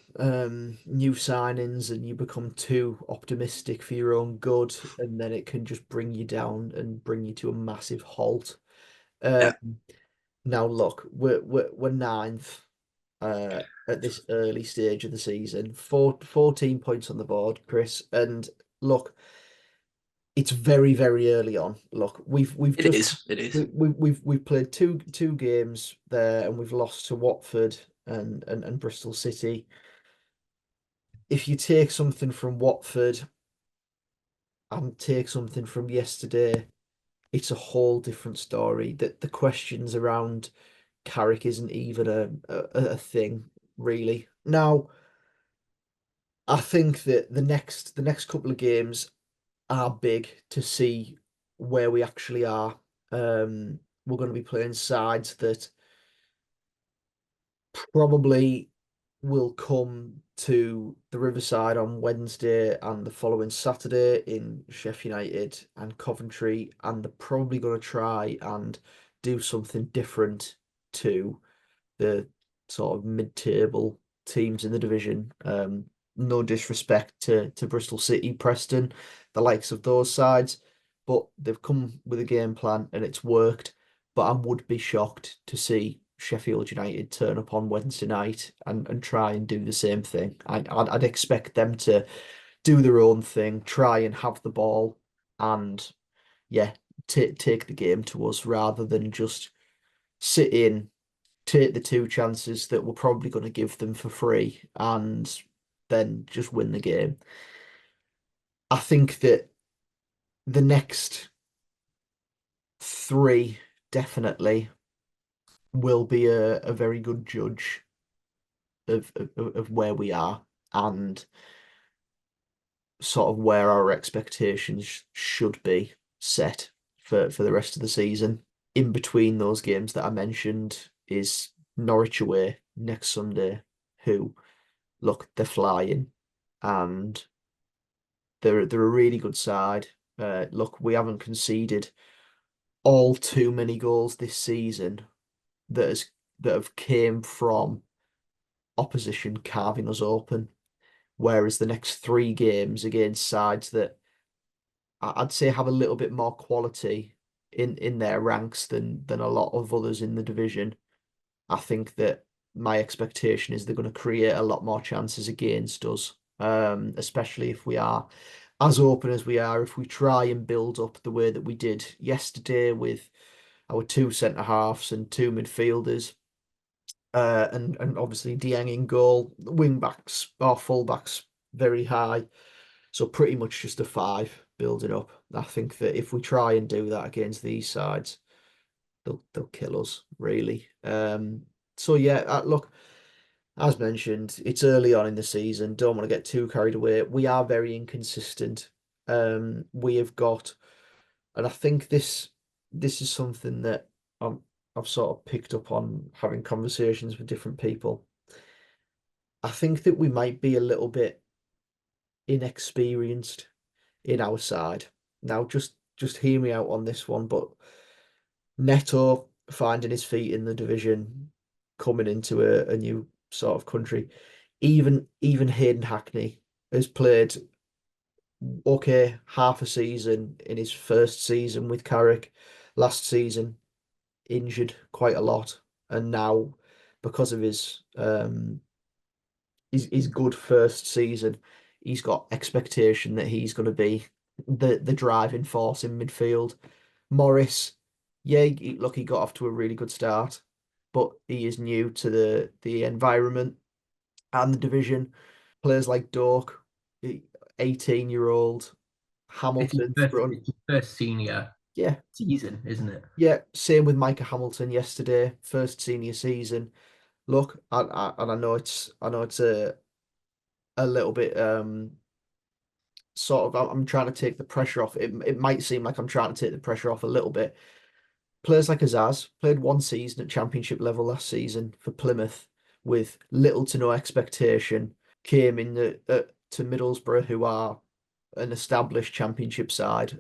new signings and you become too optimistic for your own good, and then it can just bring you down and bring you to a massive halt. Um, Yeah, Now look, we're ninth at this early stage of the season. 14 points on the board, Chris. And look, it's very early on. Look, we've it just is. It is. we've played two games there, and we've lost to Watford and Bristol City. If you take something from Watford and take something from yesterday, it's a whole different story. That the questions around Carrick isn't even a thing, really. Now, I think that the next couple of games are big to see where we actually are. We're going to be playing sides that probably will come to the Riverside on Wednesday and the following Saturday in Sheffield United and Coventry, and they're probably going to try and do something different to the sort of mid-table teams in the division. No disrespect to Bristol City, Preston, the likes of those sides, but they've come with a game plan and it's worked. But I would be shocked to see Sheffield United turn up on Wednesday night and try and do the same thing. I'd expect them to do their own thing, try and have the ball, and yeah, take the game to us rather than just sit in, take the two chances that we're probably going to give them for free, and then just win the game. I think that the next three definitely will be a very good judge of where we are and sort of where our expectations should be set for the rest of the season. In between those games that I mentioned is Norwich away next Sunday, who look, they're flying and they're a really good side. Look, we haven't conceded all too many goals this season that have came from opposition carving us open. Whereas the next three games against sides that I'd say have a little bit more quality in their ranks than a lot of others in the division. I think that my expectation is they're going to create a lot more chances against us, especially if we are as open as we are. If we try and build up the way that we did yesterday with our two centre halves and two midfielders, and obviously Dieng in goal, wing backs or full backs very high. So pretty much just a five building up. I think that if we try and do that against these sides, they'll kill us really. So yeah, look, as mentioned, it's early on in the season. Don't want to get too carried away. We are very inconsistent. We have got, and I think this is something that I've sort of picked up on having conversations with different people. I think that we might be a little bit inexperienced in our side. Now, just hear me out on this one, but Neto finding his feet in the division, coming into a new sort of country, even Hayden Hackney has played okay half a season in his first season with Carrick. Last season, injured quite a lot, and now because of his good first season, he's got expectation that he's going to be the driving force in midfield. Morris, yeah, look, he got off to a really good start, but he is new to the environment and the division. Players like Dork, 18-year-old, Hamilton front. It's his first senior Yeah, season, isn't it? yeah. Same with Micah Hamilton yesterday, first senior season. Look, and I know it's a little bit sort of I'm trying to take the pressure off. It might seem like I'm trying to take the pressure off a little bit. Players like Azaz played one season at championship level last season for Plymouth with little to no expectation. Came in to Middlesbrough, who are an established championship side.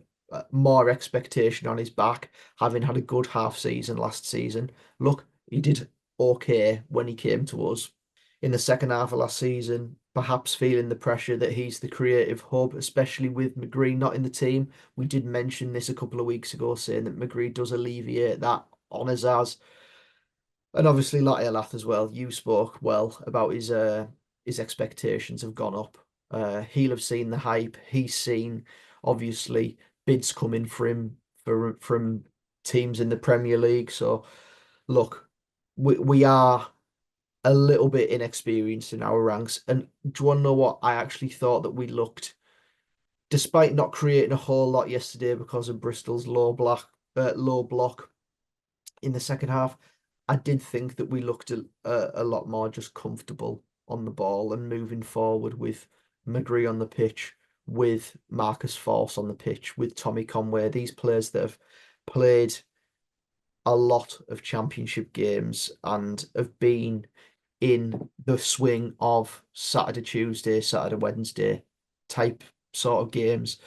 More expectation on his back, having had a good half season last season. Look, he did okay when he came to us in the second half of last season, perhaps feeling the pressure that he's the creative hub, especially with McGree not in the team. We did mention this a couple of weeks ago, saying that McGree does alleviate that on Azaz. And obviously Latte Lath as well. You spoke well about his expectations have gone up. He'll have seen the hype. He's seen obviously bids coming for him from teams in the Premier League. So look, we are a little bit inexperienced in our ranks. And do you want to know what? I actually thought that we looked, despite not creating a whole lot yesterday because of Bristol's low block in the second half, I did think that we looked a lot more just comfortable on the ball and moving forward with McGree on the pitch, with Marcus Force on the pitch, with Tommy Conway, these players that have played a lot of championship games and have been in the swing of Saturday, Tuesday, Saturday, Wednesday type sort of games.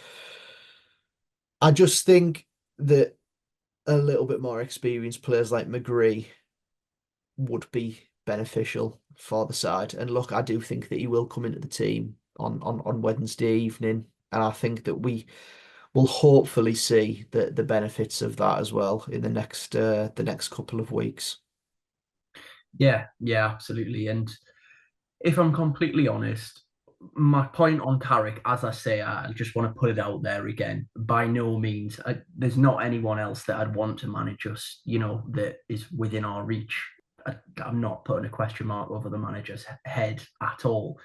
I just think that a little bit more experienced players like McGree would be beneficial for the side. And look, I do think that he will come into the team on Wednesday evening. And I think that we will hopefully see the benefits of that as well in the next couple of weeks. Yeah, absolutely. And if I'm completely honest, my point on Carrick, as I say, I just want to put it out there again. By no means, there's not anyone else that I'd want to manage us, that is within our reach. I'm not putting a question mark over the manager's head at all.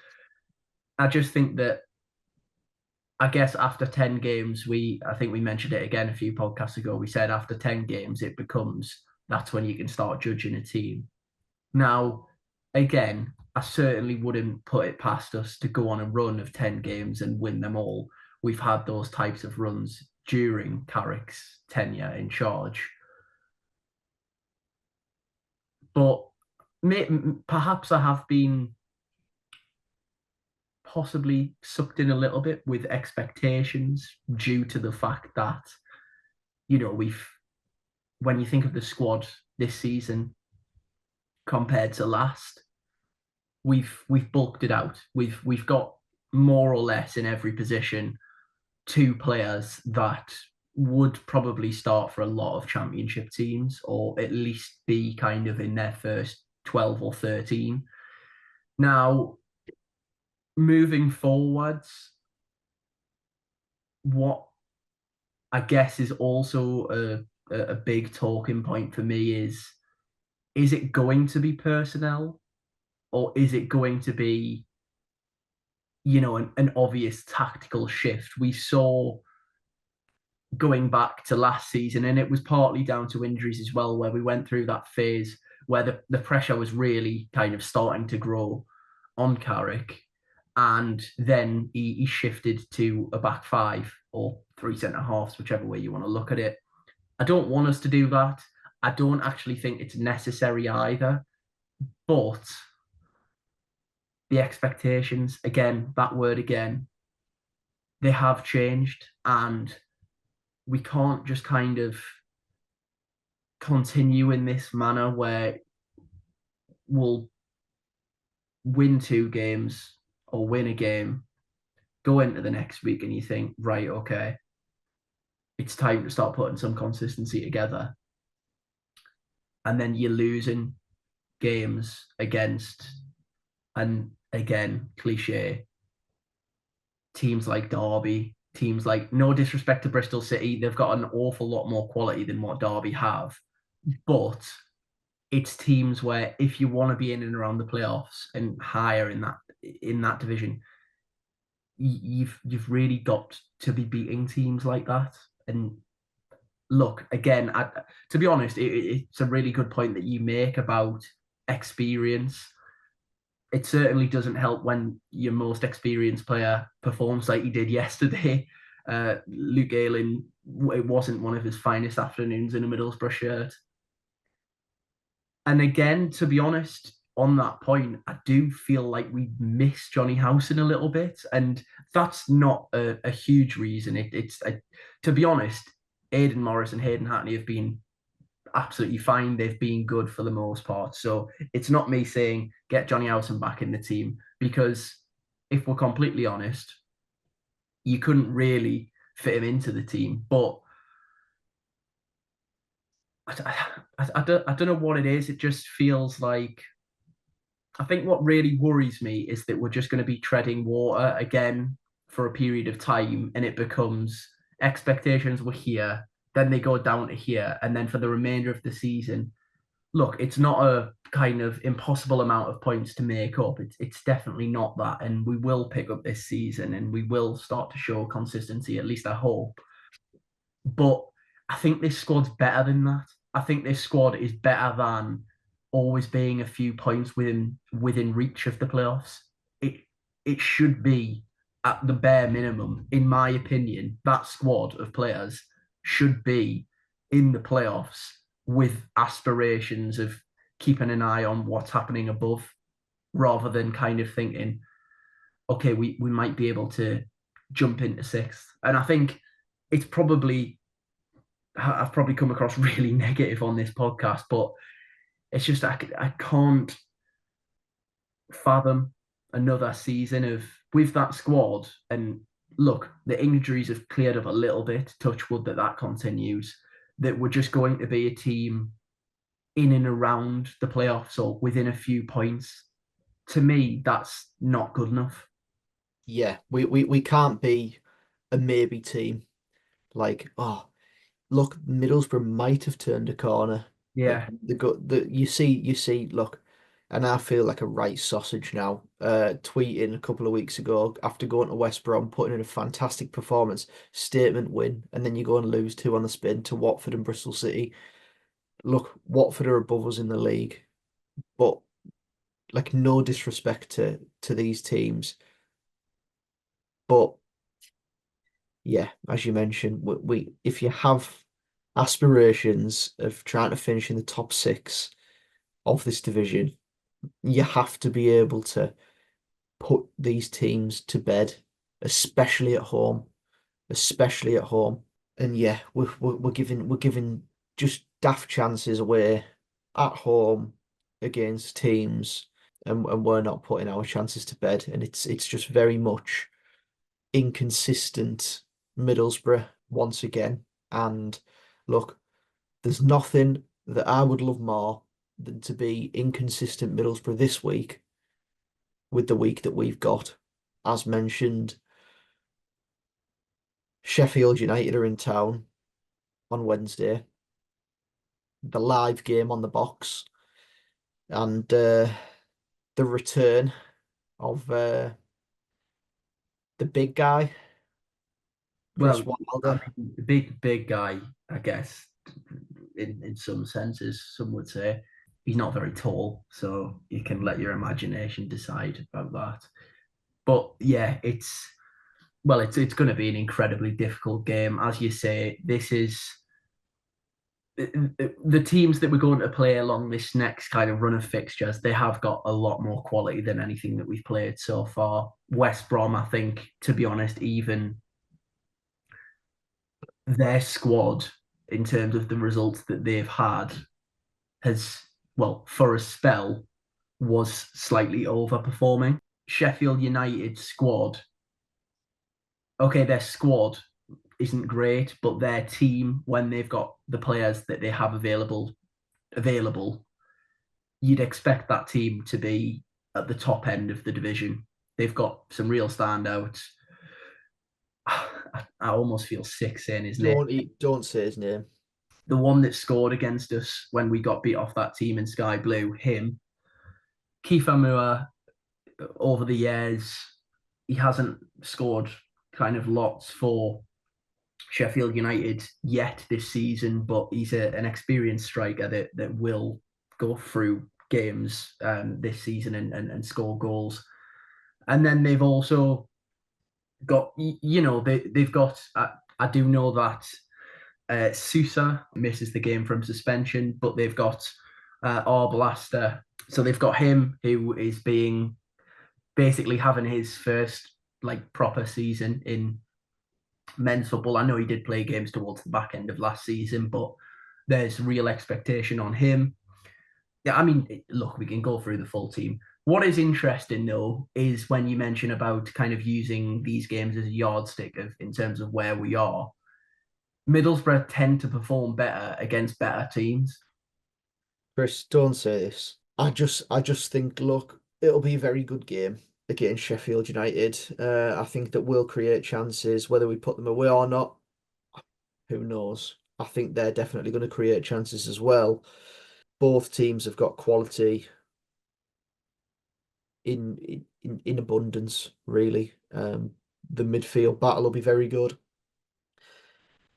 I just think that, I guess after 10 games, I think we mentioned it again a few podcasts ago. We said after 10 games, that's when you can start judging a team. Now, again, I certainly wouldn't put it past us to go on a run of 10 games and win them all. We've had those types of runs during Carrick's tenure in charge. But perhaps I have been possibly sucked in a little bit with expectations due to the fact that, when you think of the squad this season compared to last, we've bulked it out. We've got more or less in every position 2 players that would probably start for a lot of championship teams, or at least be kind of in their first 12 or 13. Now, moving forwards, what I guess is also a big talking point for me is it going to be personnel, or is it going to be, an obvious tactical shift? We saw going back to last season, and it was partly down to injuries as well, where we went through that phase where the pressure was really kind of starting to grow on Carrick. And then he shifted to a back 5 or 3 centre halves, whichever way you want to look at it. I don't want us to do that. I don't actually think it's necessary either. But the expectations, again, that word again, they have changed, and we can't just kind of continue in this manner where we'll win 2 games or win a game, go into the next week and you think, right, okay, it's time to start putting some consistency together. And then you're losing games against, and again, cliche, teams like Derby, teams like, no disrespect to Bristol City, they've got an awful lot more quality than what Derby have. But it's teams where if you want to be in and around the playoffs and higher in that division, you've really got to be beating teams like that. And look, again, to be honest, it's a really good point that you make about experience. It certainly doesn't help when your most experienced player performs like he did yesterday. Luke Ayling, it wasn't one of his finest afternoons in a Middlesbrough shirt. And again, to be honest, on that point, I do feel like we miss Johnny Howson a little bit. And that's not a huge reason. To be honest, Aidan Morris and Hayden Hackney have been absolutely fine. They've been good for the most part. So it's not me saying get Johnny Howson back in the team, because if we're completely honest, you couldn't really fit him into the team. But I don't know what it is. It just feels like, I think what really worries me is that we're just going to be treading water again for a period of time, and it becomes expectations were here, then they go down to here, and then for the remainder of the season, look, it's not a kind of impossible amount of points to make up. It's definitely not that, and we will pick up this season, and we will start to show consistency, at least I hope. But I think this squad's better than that. I think this squad is better than always being a few points within reach of the playoffs. It should be, at the bare minimum, in my opinion, that squad of players should be in the playoffs with aspirations of keeping an eye on what's happening above, rather than kind of thinking, okay, we might be able to jump into sixth. And I think it's probably, I've probably come across really negative on this podcast, but it's just I can't fathom another season of with that squad. And look, the injuries have cleared up a little bit. Touch wood that continues. That we're just going to be a team in and around the playoffs or within a few points. To me, that's not good enough. Yeah, we can't be a maybe team. Like, oh, look, Middlesbrough might have turned a corner. Like Yeah. you see, look, and I feel like a right sausage now. Tweeting a couple of weeks ago after going to West Brom, putting in a fantastic performance, statement win, and then you go and lose 2 on the spin to Watford and Bristol City. Look, Watford are above us in the league, but like no disrespect to these teams, but yeah, as you mentioned, we if you have aspirations of trying to finish in the top 6 of this division, you have to be able to put these teams to bed, especially at home, especially at home. And yeah, we're giving just daft chances away at home against teams, and we're not putting our chances to bed. And it's just very much inconsistent Middlesbrough once again. And look, there's nothing that I would love more than to be inconsistent Middlesbrough this week with the week that we've got. As mentioned, Sheffield United are in town on Wednesday, the live game on the box, and the return of the big guy, Chris Well, I Wilder. mean, the big guy, I guess, in some senses, some would say. He's not very tall, so you can let your imagination decide about that. But yeah, it's going to be an incredibly difficult game. As you say, this is the teams that we're going to play along this next kind of run of fixtures. They have got a lot more quality than anything that we've played so far. West Brom, I think, to be honest, even their squad in terms of the results that they've had has, well, for a spell, was slightly overperforming. Sheffield United squad, okay, their squad isn't great, but their team, when they've got the players that they have available, you'd expect that team to be at the top end of the division. They've got some real standouts. I almost feel sick saying his name. Don't say his name. The one that scored against us when we got beat off that team in Sky Blue, him. Kiefer Moore, over the years, he hasn't scored kind of lots for Sheffield United yet this season, but he's an experienced striker that will go through games this season and score goals. And then they've also got, they've got, I do know that Sousa misses the game from suspension, but they've got Arblaster. So they've got him who is being basically having his first like proper season in men's football. I know he did play games towards the back end of last season, but there's real expectation on him. Yeah, I mean, look, we can go through the full team. What is interesting though is when you mention about kind of using these games as a yardstick of in terms of where we are. Middlesbrough tend to perform better against better teams. Chris, don't say this. I just think, look, it'll be a very good game against Sheffield United. I think that we'll create chances, whether we put them away or not, who knows? I think they're definitely going to create chances as well. Both teams have got quality in abundance, really. The midfield battle will be very good.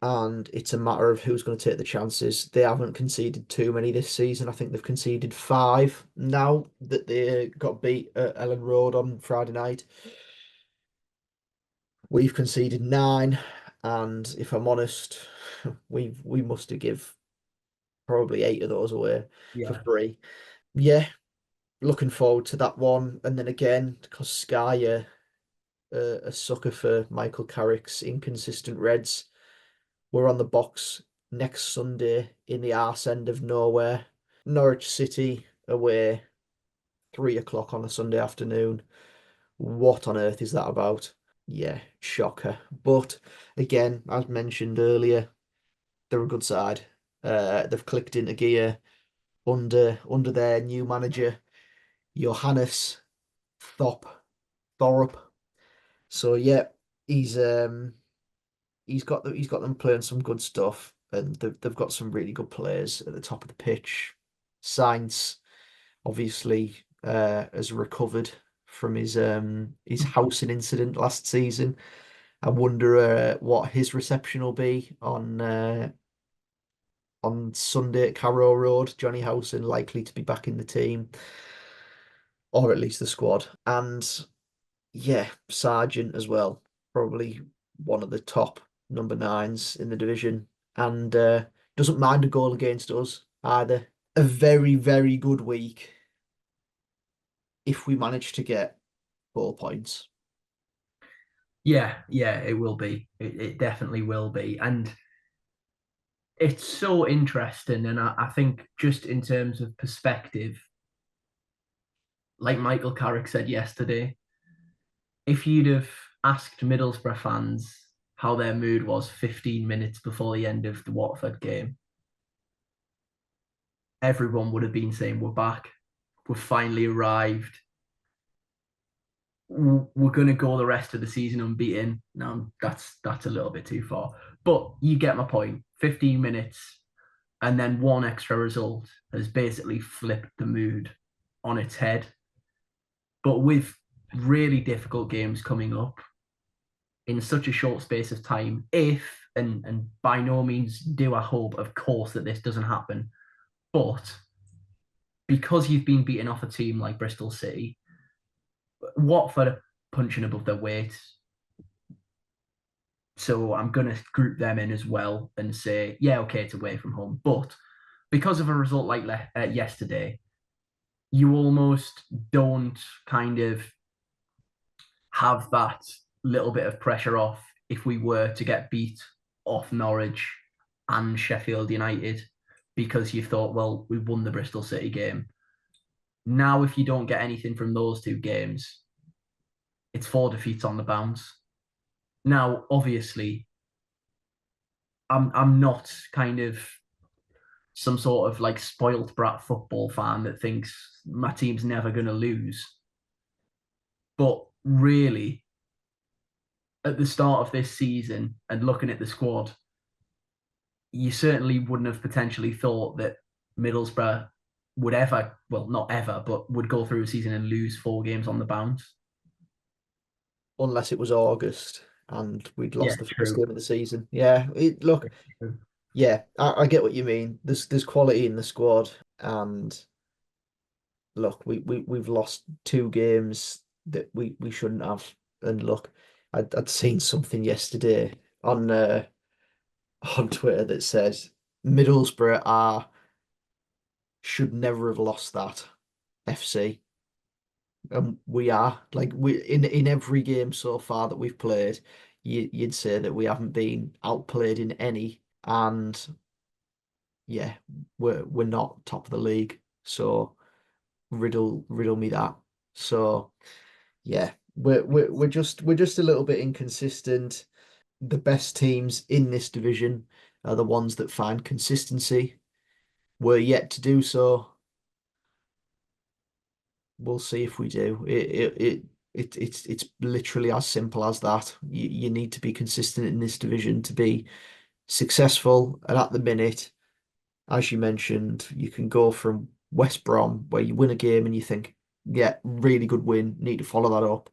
And it's a matter of who's going to take the chances. They haven't conceded too many this season. I think they've conceded 5 now that they got beat at Ellen Road on Friday night. We've conceded 9, and if I'm honest, we must have give probably 8 of those away for Yeah. free. Yeah, looking forward to that one. And then again, because Sky are a sucker for Michael Carrick's inconsistent Reds, we're on the box next Sunday in the arse end of nowhere. Norwich City away, 3 o'clock on a Sunday afternoon. What on earth is that about? Yeah, shocker. But again, as mentioned earlier, they're a good side. They've clicked into gear under their new manager, Johannes Thorup. So yeah, he's he's got them playing some good stuff, and they've got some really good players at the top of the pitch. Sainz obviously has recovered from his housing incident last season. I wonder what his reception will be on Sunday at Carrow Road. Johnny Howson likely to be back in the team, or at least the squad. And yeah, Sargent as well, probably one of the top number nines in the division, and doesn't mind a goal against us either. A very, very good week if we manage to get 4 points. Yeah, it will be. It definitely will be. And it's so interesting. And I think just in terms of perspective, like Michael Carrick said yesterday, if you'd have asked Middlesbrough fans how their mood was 15 minutes before the end of the Watford game, everyone would have been saying, we're back. We've finally arrived. We're going to go the rest of the season unbeaten. Now, that's a little bit too far. But you get my point. 15 minutes and then one extra result has basically flipped the mood on its head. But with really difficult games coming up in such a short space of time, if, and by no means do I hope, of course, that this doesn't happen, but because you've been beaten off a team like Bristol City, Watford are punching above their weight. So I'm going to group them in as well and say, yeah, okay, it's away from home. But because of a result like yesterday, you almost don't kind of have that little bit of pressure off if we were to get beat off Norwich and Sheffield United, because you thought, well, we won the Bristol City game. Now, if you don't get anything from those two games, it's 4 defeats on the bounce. Now, obviously, I'm not kind of some sort of like spoilt brat football fan that thinks my team's never going to lose. But really, at the start of this season and looking at the squad, you certainly wouldn't have potentially thought that Middlesbrough would ever, well, not ever, but would go through a season and lose 4 games on the bounce. Unless it was August and we'd lost the first True. game of the season. Yeah, look, yeah, I get what you mean. There's quality in the squad, and look, we've lost 2 games that we shouldn't have. And look, I'd seen something yesterday on Twitter that says Middlesbrough should never have lost that FC. And we are, like, we in every game so far that we've played, you'd say that we haven't been outplayed in any, and yeah, we're not top of the league. So riddle me that. So yeah, we're just a little bit inconsistent. The best teams in this division are the ones that find consistency. We're yet to do so. We'll see if we do. It's literally as simple as that. You need to be consistent in this division to be successful. And at the minute, as you mentioned, you can go from West Brom, where you win a game and you think, yeah, really good win, need to follow that up.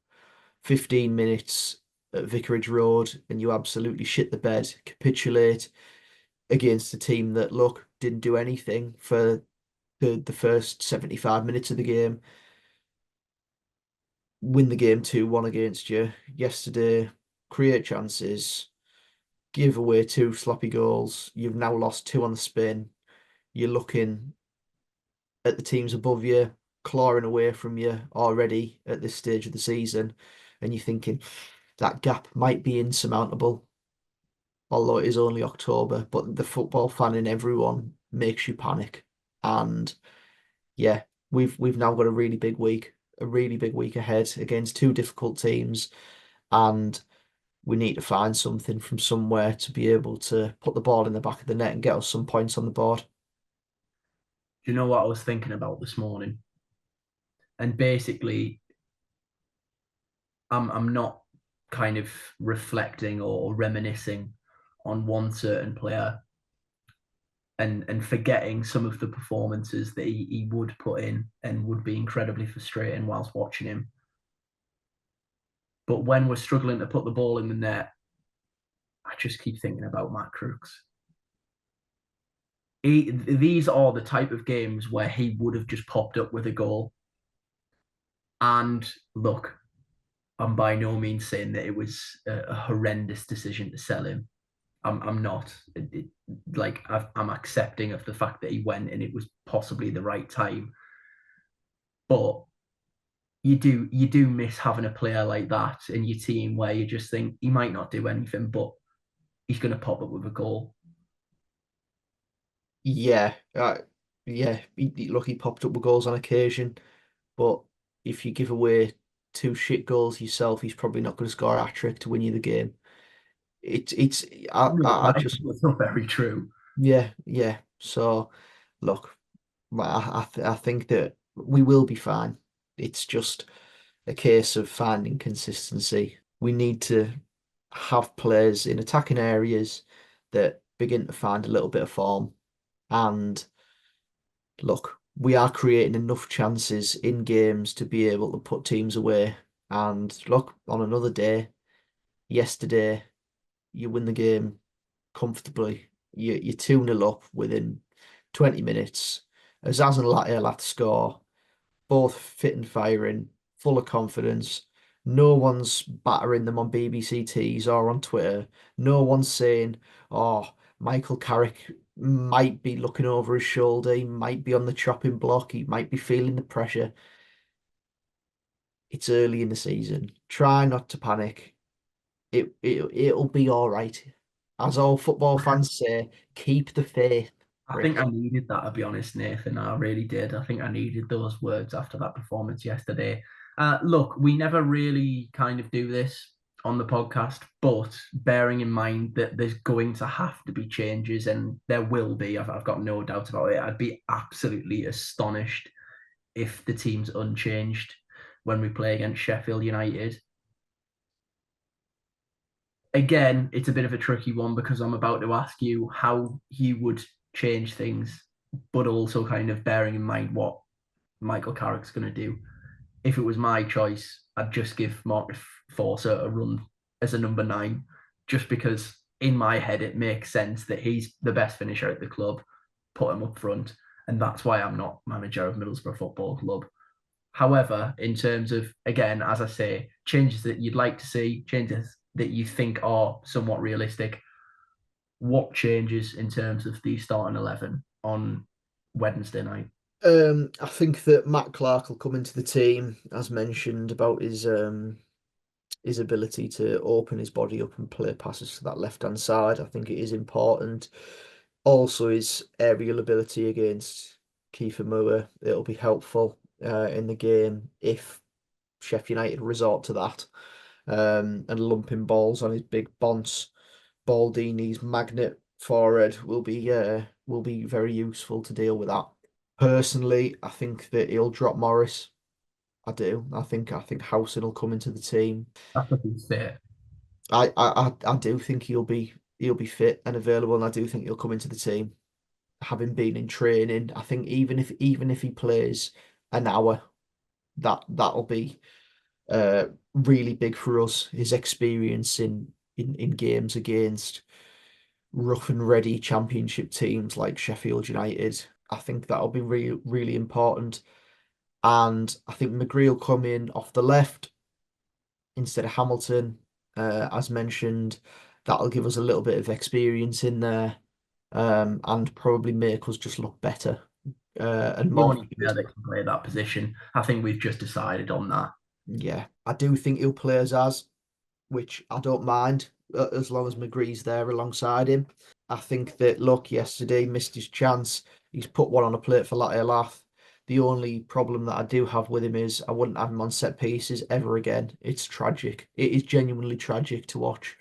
15 minutes at Vicarage Road, and you absolutely shit the bed, capitulate against a team that, look, didn't do anything for the first 75 minutes of the game. Win the game 2-1 against you yesterday, create chances, give away 2 sloppy goals. You've now lost 2 on the spin. you're looking at the teams above you, clawing away from you already at this stage of the season, and you're thinking that gap might be insurmountable, although it is only October, but the football fan in everyone makes you panic. And yeah, we've now got a really big week ahead against two difficult teams, and we need to find something from somewhere to be able to put the ball in the back of the net and get us some points on the board. Do you know what I was thinking about this morning? And basically, I'm not kind of reflecting or reminiscing on one certain player and forgetting some of the performances that he would put in and would be incredibly frustrating whilst watching him. But when we're struggling to put the ball in the net, I just keep thinking about Matt Crooks. These are the type of games where he would have just popped up with a goal. And look, I'm by no means saying that it was a horrendous decision to sell him. I'm not. I'm accepting of the fact that he went and it was possibly the right time. But you do miss having a player like that in your team where you just think he might not do anything, but he's going to pop up with a goal. Yeah, yeah. Look, he popped up with goals on occasion, but if you give away two shit goals yourself, he's probably not going to score a hat trick to win you the game. It's I just It's not very true. yeah. So look, I think that we will be fine. It's just a case of finding consistency. We need to have players in attacking areas that begin to find a little bit of form. And look, we are creating enough chances in games to be able to put teams away. And look, on another day, yesterday, you win the game comfortably. You're 2-0 up within 20 minutes. Azaz and Latte score, both fit and firing, full of confidence. No one's battering them on BBC Tees or on Twitter. No one's saying, oh, Michael Carrick might be looking over his shoulder. He might be on the chopping block. He might be feeling the pressure. It's early in the season. Try not to panic. It'll be all right. As all football fans say, keep the faith, I think Rick. I needed that, to be honest, Nathan. I really did. I think I needed those words after that performance yesterday. Look, we never really kind of do this on the podcast, but bearing in mind that there's going to have to be changes, and there will be, I've got no doubt about it. I'd be absolutely astonished if the team's unchanged when we play against Sheffield United. Again, it's a bit of a tricky one because I'm about to ask you how you would change things, but also kind of bearing in mind what Michael Carrick's going to do. If it was my choice, I'd just give Marcus Forster a run as a number 9, just because in my head it makes sense that he's the best finisher at the club, put him up front, and that's why I'm not manager of Middlesbrough Football Club. However, in terms of, again, as I say, changes that you'd like to see, changes that you think are somewhat realistic, what changes in terms of the starting 11 on Wednesday night? I think that Matt Clark will come into the team, as mentioned, about his ability to open his body up and play passes to that left hand side. I think it is important. Also, his aerial ability against Kiefer Moore, it'll be helpful in the game if Sheffield United resort to that. And lumping balls on his big bonce. Baldini's magnet forward will be very useful to deal with that. Personally, I think that he'll drop Morris. I do. I think Howson will come into the team. That's a big fit. I do think he'll be fit and available, and I do think he'll come into the team. Having been in training, I think even if he plays an hour, that'll be really big for us. His experience in games against rough and ready championship teams like Sheffield United, I think that'll be really really important. And I think McGree will come in off the left instead of Hamilton, as mentioned. That'll give us a little bit of experience in there. and probably make us just look better and The more. only player that can play that position. I think we've just decided on that. Yeah, I do think he'll play as, which I don't mind as long as McGree's there alongside him. I think that look, yesterday missed his chance. He's put one on a plate for Latte Lath. The only problem that I do have with him is I wouldn't have him on set pieces ever again. It's tragic. It is genuinely tragic to watch.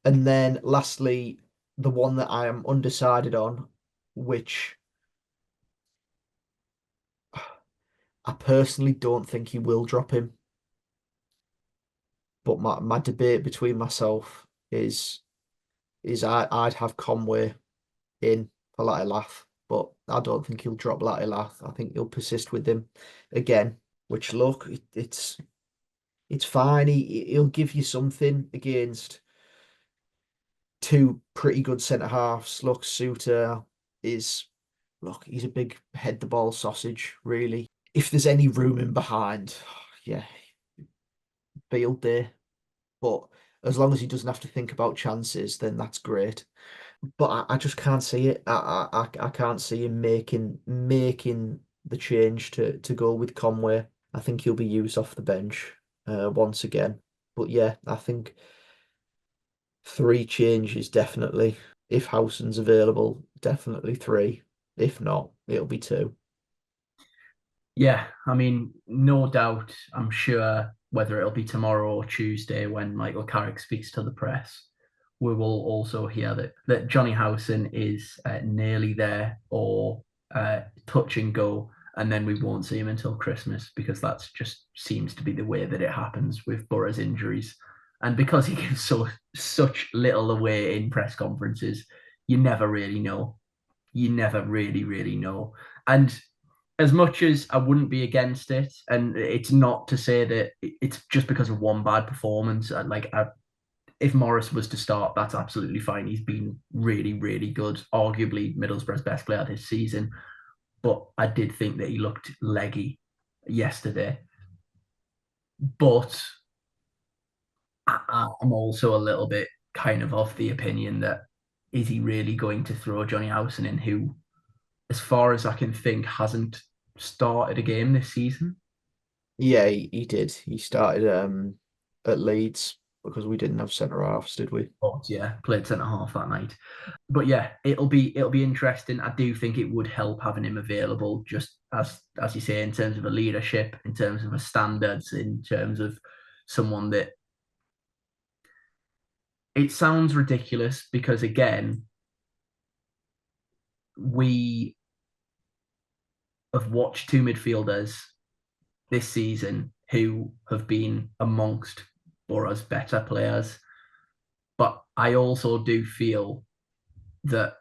And then lastly, the one that I am undecided on, which I personally don't think he will drop him. But my debate between myself is I'd have Conway in for Latte Lath, but I don't think he'll drop Latte Lath. I think he'll persist with him again. Which look, it's fine. He'll give you something against two pretty good centre halves. Look, Suter is look, he's a big head the ball sausage, really. If there's any room in behind, yeah, field day. But as long as he doesn't have to think about chances, then that's great. But I just can't see it. I can't see him making the change to go with Conway. I think he'll be used off the bench once again. But yeah, I think three changes definitely. If Howson's available, definitely three. If not, it'll be two. Yeah, I mean, no doubt, I'm sure whether it'll be tomorrow or Tuesday when Michael Carrick speaks to the press, we will also hear that Johnny Howson is nearly there or touch and go, and then we won't see him until Christmas because that's just seems to be the way that it happens with Borough's injuries. And because he gives such little away in press conferences, you never really know. You never really, really know. And as much as I wouldn't be against it, and it's not to say that it's just because of one bad performance. If Morris was to start, that's absolutely fine. He's been really, really good, arguably Middlesbrough's best player this season. But I did think that he looked leggy yesterday. But I'm also a little bit kind of the opinion that is he really going to throw Johnny Howson in, who, as far as I can think, hasn't started a game this season? Yeah, he did. He started at Leeds because we didn't have centre halves, did we? But yeah, played centre half that night. But yeah, it'll be interesting. I do think it would help having him available, just as you say, in terms of a leadership, in terms of a standards, in terms of someone that it sounds ridiculous because again, we have watched two midfielders this season who have been amongst Borough's better players. But I also do feel that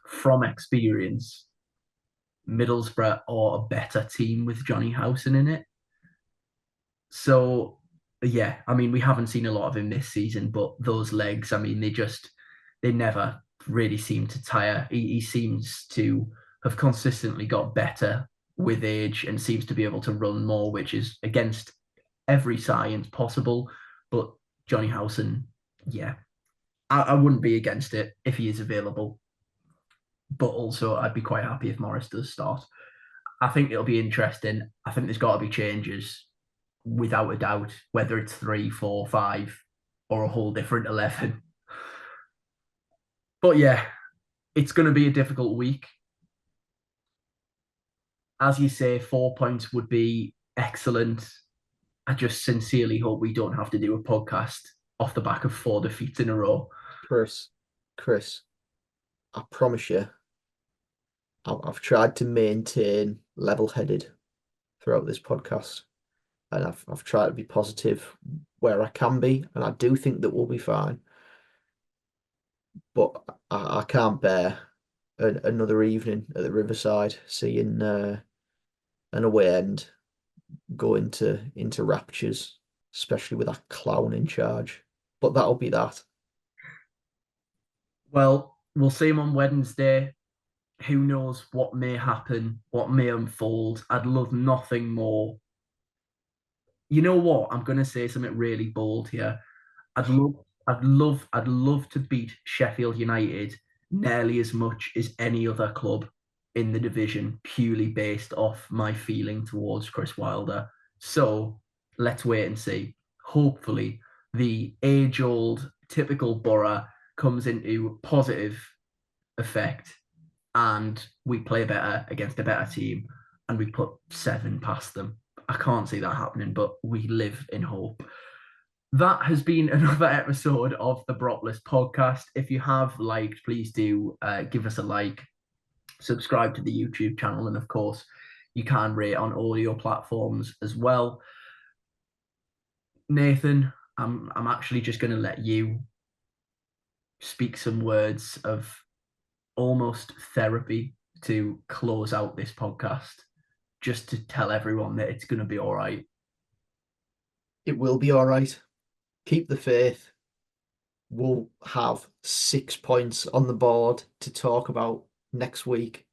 from experience, Middlesbrough are a better team with Johnny Howson in it. So yeah, I mean, we haven't seen a lot of him this season, but those legs, I mean, they never really seem to tire. He seems to have consistently got better with age and seems to be able to run more, which is against every science possible. But Johnny Howson, yeah, I wouldn't be against it if he is available. But also, I'd be quite happy if Morris does start. I think it'll be interesting. I think there's got to be changes without a doubt, whether it's 3, 4, 5, or a whole different 11. But yeah, it's going to be a difficult week. As you say, 4 points would be excellent. I just sincerely hope we don't have to do a podcast off the back of 4 defeats in a row. Chris, I promise you, I've tried to maintain level-headed throughout this podcast, and I've tried to be positive where I can be, and I do think that we'll be fine. But I can't bear another evening at the Riverside seeing an away end go into raptures, especially with that clown in charge. But that'll be that. Well, we'll see him on Wednesday. Who knows what may happen, what may unfold. I'd love nothing more. You know what? I'm going to say something really bold here. I'd love to beat Sheffield United nearly as much as any other club in the division, purely based off my feeling towards Chris Wilder. So let's wait and see. Hopefully, the age-old typical Borough comes into positive effect and we play better against a better team and we put 7 past them. I can't see that happening, but we live in hope. That has been another episode of the Boropolis podcast. If you have liked, please do give us a like, subscribe to the YouTube channel, and of course, you can rate on audio platforms as well. Nathan, I'm actually just going to let you speak some words of almost therapy to close out this podcast, just to tell everyone that it's going to be all right. It will be all right. Keep the faith. We'll have 6 points on the board to talk about next week.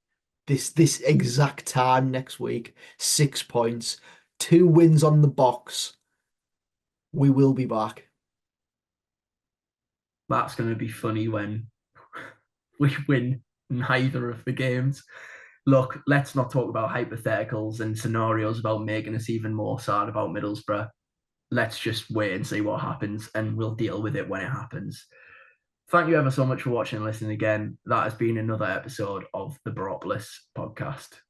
This exact time next week, 6 points, 2 wins on the box. We will be back. That's going to be funny when we win neither of the games. Look, let's not talk about hypotheticals and scenarios about making us even more sad about Middlesbrough. Let's just wait and see what happens, and we'll deal with it when it happens. Thank you ever so much for watching and listening again. That has been another episode of the Boropolis podcast.